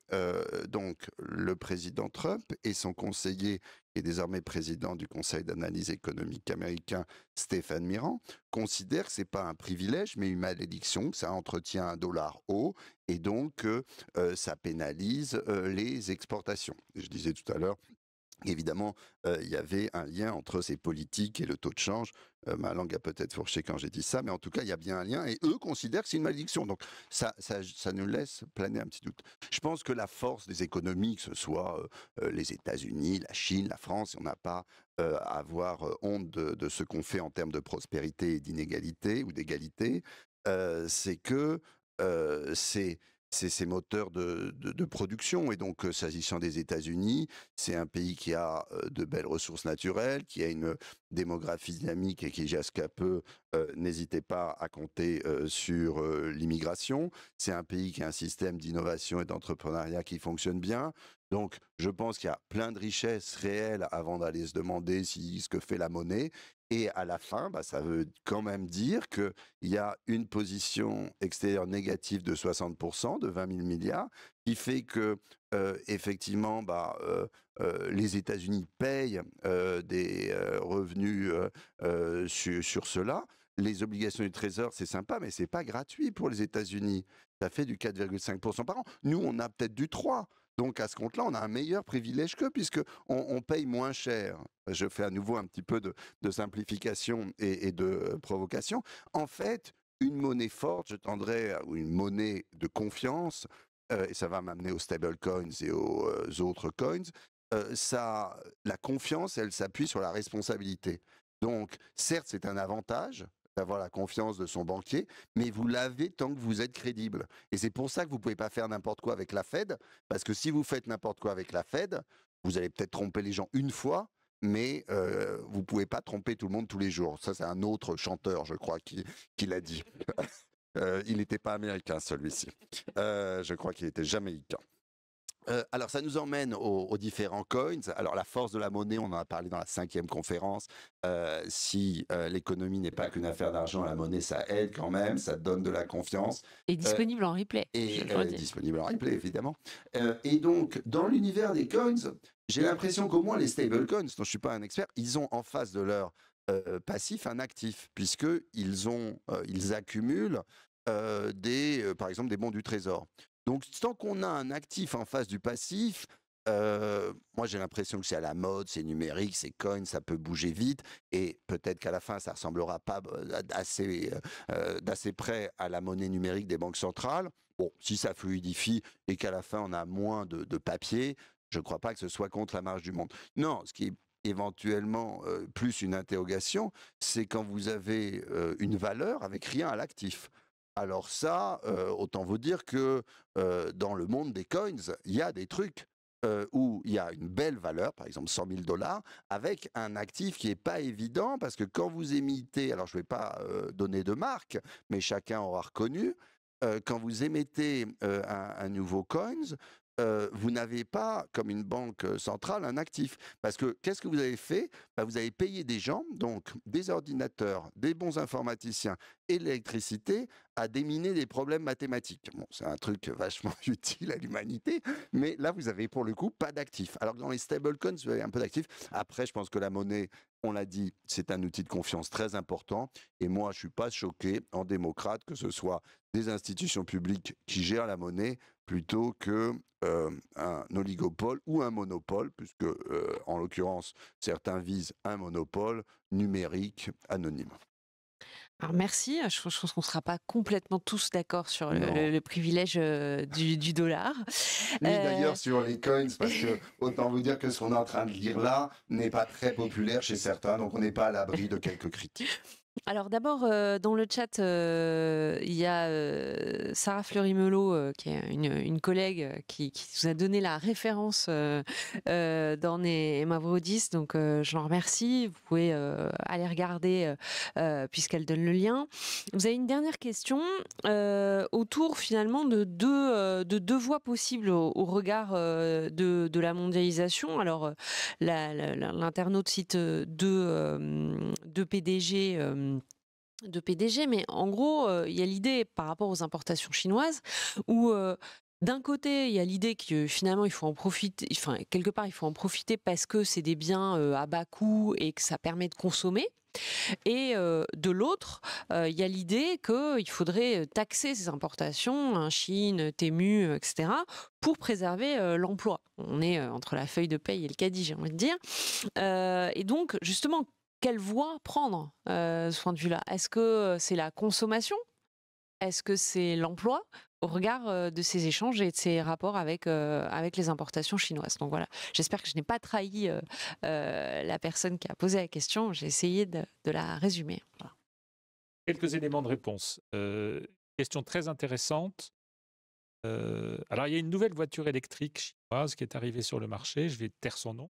donc le président Trump et son conseiller, qui est désormais président du Conseil d'analyse économique américain, Stéphane Mirand, considèrent que ce n'est pas un privilège, mais une malédiction, que ça entretient un dollar haut, et donc ça pénalise les exportations. Je disais tout à l'heure, évidemment, il y avait un lien entre ces politiques et le taux de change. Ma langue a peut-être fourché quand j'ai dit ça, mais en tout cas, il y a bien un lien. Et eux considèrent que c'est une malédiction. Donc, ça nous laisse planer un petit doute. Je pense que la force des économies, que ce soit les États-Unis, la Chine, la France, on n'a pas à avoir honte de ce qu'on fait en termes de prospérité et d'inégalité ou d'égalité, c'est que c'est ces moteurs de production. Et donc, s'agissant des États-Unis, c'est un pays qui a de belles ressources naturelles, qui a une démographie dynamique et qui, jusqu'à peu, n'hésitait pas à compter sur l'immigration. C'est un pays qui a un système d'innovation et d'entrepreneuriat qui fonctionne bien. Donc, je pense qu'il y a plein de richesses réelles avant d'aller se demander ce que fait la monnaie. Et à la fin, ça veut quand même dire qu'il y a une position extérieure négative de 60%, de 20 000 milliards, qui fait que, effectivement, les États-Unis payent des revenus sur cela. Les obligations du Trésor, c'est sympa, mais ce n'est pas gratuit pour les États-Unis. Ça fait du 4,5% par an. Nous, on a peut-être du 3%. Donc, à ce compte-là, on a un meilleur privilège qu'eux, puisqu'on paye moins cher. Je fais à nouveau un petit peu de simplification et de provocation. En fait, une monnaie forte, je tendrais, ou une monnaie de confiance, et ça va m'amener aux stablecoins et aux autres coins, la confiance, elle s'appuie sur la responsabilité. Donc, certes, c'est un avantage d'avoir la confiance de son banquier, mais vous l'avez tant que vous êtes crédible. Et c'est pour ça que vous ne pouvez pas faire n'importe quoi avec la Fed, parce que si vous faites n'importe quoi avec la Fed, vous allez peut-être tromper les gens une fois, mais vous ne pouvez pas tromper tout le monde tous les jours. Ça, c'est un autre chanteur, je crois, qui l'a dit. Il n'était pas américain, celui-ci. Je crois qu'il était jamaïcain. Alors, ça nous emmène aux différents coins. Alors, la force de la monnaie, on en a parlé dans la 5e conférence. Si l'économie n'est pas qu'une affaire d'argent, la monnaie, ça aide quand même, ça donne de la confiance. Et disponible en replay, Et je le redis. disponible en replay, évidemment. Et donc, dans l'univers des coins, j'ai l'impression qu'au moins les stablecoins, dont je ne suis pas un expert, ils ont en face de leur passif un actif, puisqu'ils accumulent par exemple, des bons du trésor. Donc, tant qu'on a un actif en face du passif, moi j'ai l'impression que c'est à la mode, c'est numérique, c'est coin, ça peut bouger vite, et peut-être qu'à la fin ça ressemblera pas d'assez près à la monnaie numérique des banques centrales. Bon, si ça fluidifie et qu'à la fin on a moins de papier, je ne crois pas que ce soit contre la marge du monde. Non, ce qui est éventuellement plus une interrogation, c'est quand vous avez une valeur avec rien à l'actif. Alors ça, autant vous dire que dans le monde des coins, il y a des trucs où il y a une belle valeur, par exemple 100 000 $, avec un actif qui n'est pas évident, parce que quand vous émettez, alors je ne vais pas donner de marque, mais chacun aura reconnu, quand vous émettez un nouveau coins, vous n'avez pas, comme une banque centrale, un actif. Parce que qu'est-ce que vous avez fait? Vous avez payé des gens, donc des ordinateurs, des bons informaticiens et de l'électricité, à déminer des problèmes mathématiques. Bon, c'est un truc vachement utile à l'humanité, mais là, vous avez pour le coup pas d'actifs. Alors que dans les stablecoins, vous avez un peu d'actifs. Après, je pense que la monnaie, on l'a dit, c'est un outil de confiance très important. Et moi, je ne suis pas choqué, en démocrate, que ce soit des institutions publiques qui gèrent la monnaie plutôt que un oligopole ou un monopole, puisque en l'occurrence, certains visent un monopole numérique anonyme. Alors merci, je pense qu'on ne sera pas complètement tous d'accord sur Non. le privilège du dollar. Ni d'ailleurs sur les coins, parce que autant vous dire que ce qu'on est en train de lire là n'est pas très populaire chez certains, donc on n'est pas à l'abri de quelques critiques. Alors d'abord, dans le chat, il y a Sarah Fleury-Melot, qui est une collègue qui nous a donné la référence d'Orne et Mavrodis, donc je l'en remercie. Vous pouvez aller regarder puisqu'elle donne le lien. Vous avez une dernière question autour finalement de deux voies possibles au regard de la mondialisation. Alors l'internaute cite deux PDG. Mais en gros, il y a l'idée par rapport aux importations chinoises où d'un côté, il y a l'idée que finalement, il faut en profiter, enfin, quelque part, il faut en profiter parce que c'est des biens à bas coût et que ça permet de consommer. Et de l'autre, il y a l'idée qu'il faudrait taxer ces importations, Chine, Temu, etc., pour préserver l'emploi. On est entre la feuille de paye et le caddie, j'ai envie de dire. Et donc, justement, quelle voie prendre de ce point de vue-là? Est-ce que c'est la consommation? Est-ce que c'est l'emploi au regard de ces échanges et de ces rapports avec les importations chinoises? Donc voilà, j'espère que je n'ai pas trahi la personne qui a posé la question. J'ai essayé de la résumer. Voilà. Quelques éléments de réponse. Question très intéressante. Alors, il y a une nouvelle voiture électrique chinoise qui est arrivée sur le marché. Je vais taire son nom.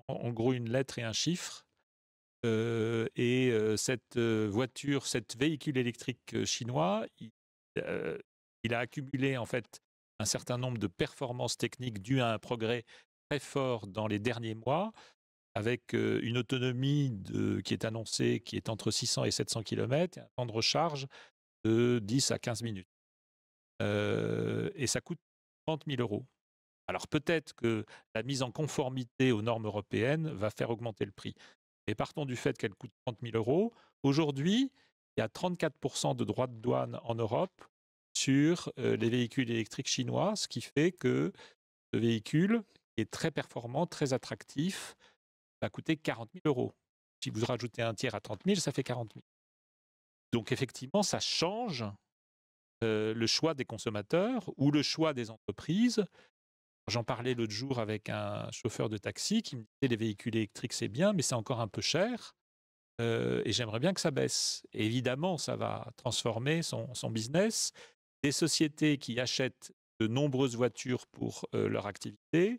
En gros, une lettre et un chiffre. Cette voiture, cet véhicule électrique chinois, il a accumulé en fait un certain nombre de performances techniques dues à un progrès très fort dans les derniers mois, avec une autonomie qui est annoncée qui est entre 600 et 700 km, et un temps de recharge de 10 à 15 minutes. Et ça coûte 30 000 €. Alors peut-être que la mise en conformité aux normes européennes va faire augmenter le prix. Mais partons du fait qu'elle coûte 30 000 €. Aujourd'hui, il y a 34% de droits de douane en Europe sur les véhicules électriques chinois, ce qui fait que ce véhicule est très performant, très attractif, va coûter 40 000 €. Si vous rajoutez un tiers à 30 000, ça fait 40 000. Donc effectivement, ça change le choix des consommateurs ou le choix des entreprises. J'en parlais l'autre jour avec un chauffeur de taxi qui me disait les véhicules électriques c'est bien, mais c'est encore un peu cher et j'aimerais bien que ça baisse. Et évidemment, ça va transformer son business. Des sociétés qui achètent de nombreuses voitures pour leur activité,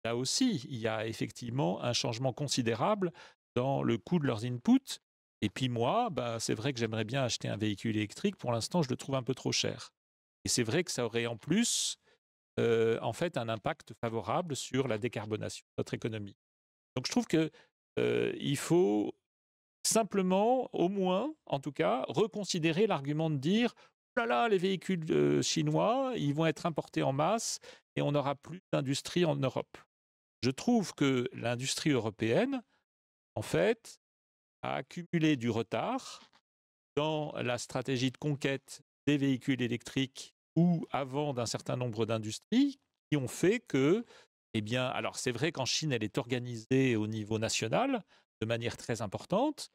là aussi, il y a effectivement un changement considérable dans le coût de leurs inputs. Et puis moi, c'est vrai que j'aimerais bien acheter un véhicule électrique. Pour l'instant, je le trouve un peu trop cher. Et c'est vrai que ça aurait en plus, en fait, un impact favorable sur la décarbonation de notre économie. Donc je trouve que il faut simplement, au moins, en tout cas, reconsidérer l'argument de dire: «Oh là là, les véhicules, chinois, ils vont être importés en masse et on n'aura plus d'industrie en Europe». Je trouve que l'industrie européenne, en fait, a accumulé du retard dans la stratégie de conquête des véhicules électriques ou avant d'un certain nombre d'industries qui ont fait que, eh bien, alors c'est vrai qu'en Chine, elle est organisée au niveau national de manière très importante,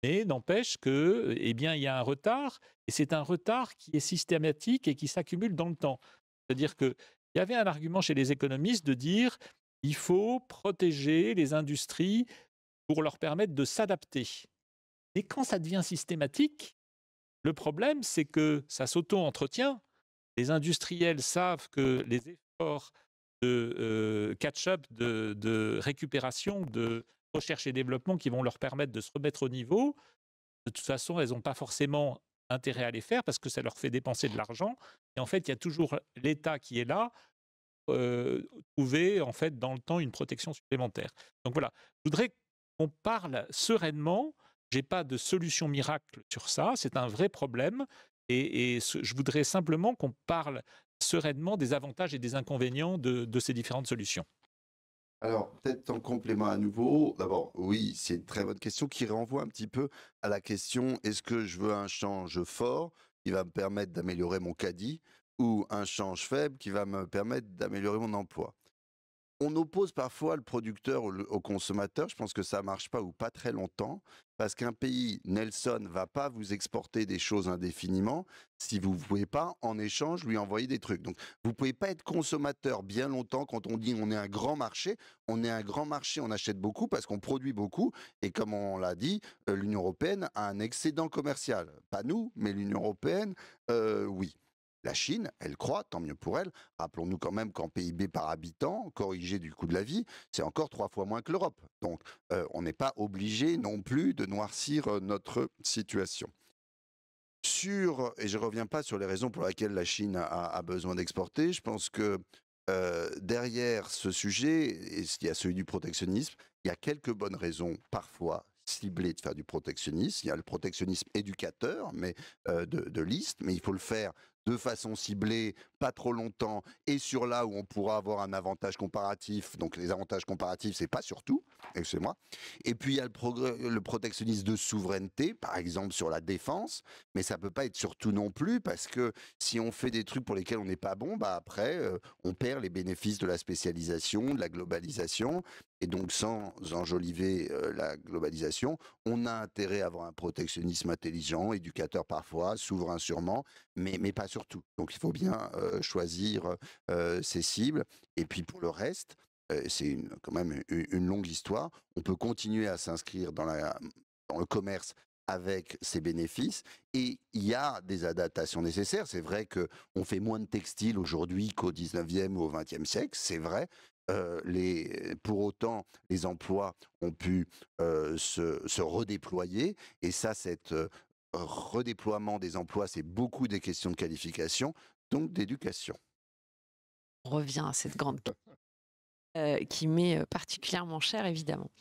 mais n'empêche que, eh bien, il y a un retard et c'est un retard qui est systématique et qui s'accumule dans le temps. C'est-à-dire qu'il y avait un argument chez les économistes de dire il faut protéger les industries pour leur permettre de s'adapter. Et quand ça devient systématique, le problème, c'est que ça s'auto-entretient. Les industriels savent que les efforts de catch-up, de récupération, de recherche et développement qui vont leur permettre de se remettre au niveau, de toute façon, elles n'ont pas forcément intérêt à les faire parce que ça leur fait dépenser de l'argent. Et en fait, il y a toujours l'État qui est là, trouver en fait dans le temps une protection supplémentaire. Donc voilà, je voudrais qu'on parle sereinement. J'ai pas de solution miracle sur ça, c'est un vrai problème et je voudrais simplement qu'on parle sereinement des avantages et des inconvénients de ces différentes solutions. Alors, peut-être en complément à nouveau, d'abord, oui, c'est une très bonne question qui renvoie un petit peu à la question, est-ce que je veux un change fort qui va me permettre d'améliorer mon caddie ou un change faible qui va me permettre d'améliorer mon emploi? On oppose parfois le producteur au consommateur. Je pense que ça marche pas ou pas très longtemps parce qu'un pays, Nelson, va pas vous exporter des choses indéfiniment si vous ne pouvez pas, en échange, lui envoyer des trucs. Donc, vous pouvez pas être consommateur bien longtemps quand on dit on est un grand marché. On est un grand marché, on achète beaucoup parce qu'on produit beaucoup. Et comme on l'a dit, l'Union européenne a un excédent commercial. Pas nous, mais l'Union européenne, oui. La Chine, elle croît, tant mieux pour elle. Rappelons-nous quand même qu'en PIB par habitant, corrigé du coût de la vie, c'est encore 3 fois moins que l'Europe. Donc, on n'est pas obligé non plus de noircir notre situation. Et je ne reviens pas sur les raisons pour lesquelles la Chine a besoin d'exporter, je pense que derrière ce sujet, et il y a celui du protectionnisme, il y a quelques bonnes raisons, parfois ciblées, de faire du protectionnisme. Il y a le protectionnisme éducateur, mais de liste, mais il faut le faire de façon ciblée, pas trop longtemps, et sur là où on pourra avoir un avantage comparatif. Donc les avantages comparatifs, c'est pas surtout, excusez-moi. Et puis il y a le protectionnisme de souveraineté, par exemple sur la défense, mais ça peut pas être surtout non plus, parce que si on fait des trucs pour lesquels on n'est pas bon, bah après, on perd les bénéfices de la spécialisation, de la globalisation. Et donc, sans enjoliver la globalisation, on a intérêt à avoir un protectionnisme intelligent, éducateur parfois, souverain sûrement, mais pas surtout. Donc, il faut bien choisir ses cibles. Et puis, pour le reste, c'est quand même une longue histoire. On peut continuer à s'inscrire dans le commerce avec ses bénéfices. Et il y a des adaptations nécessaires. C'est vrai qu'on fait moins de textiles aujourd'hui qu'au 19e ou au 20e siècle, c'est vrai. Pour autant, les emplois ont pu se redéployer. Et ça, cet redéploiement des emplois, c'est beaucoup des questions de qualification, donc d'éducation. On revient à cette grande qui m'est particulièrement chère, évidemment.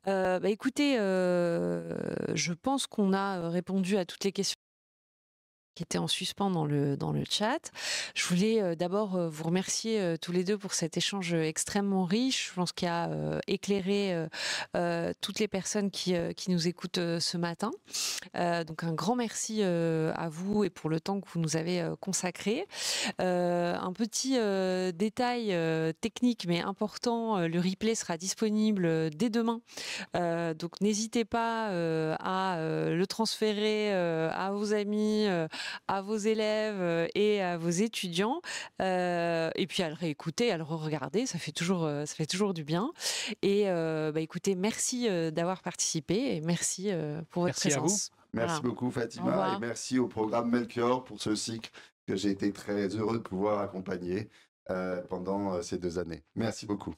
Bah, écoutez, je pense qu'on a répondu à toutes les questions qui étaient en suspens dans le chat. Je voulais d'abord vous remercier tous les deux pour cet échange extrêmement riche. Je pense qu'il a éclairé toutes les personnes qui nous écoutent ce matin. Donc un grand merci à vous et pour le temps que vous nous avez consacré. Un petit détail technique mais important, le replay sera disponible dès demain. Donc n'hésitez pas à le transférer à vos amis, à vos élèves et à vos étudiants, et puis à le réécouter, à le re-regarder, ça fait toujours du bien. Et bah, écoutez, merci d'avoir participé et merci pour votre Merci à vous. présence. Merci Voilà. beaucoup Au Fatima revoir. et merci au programme Melchior pour ce cycle que j'ai été très heureux de pouvoir accompagner pendant ces 2 années. Merci beaucoup.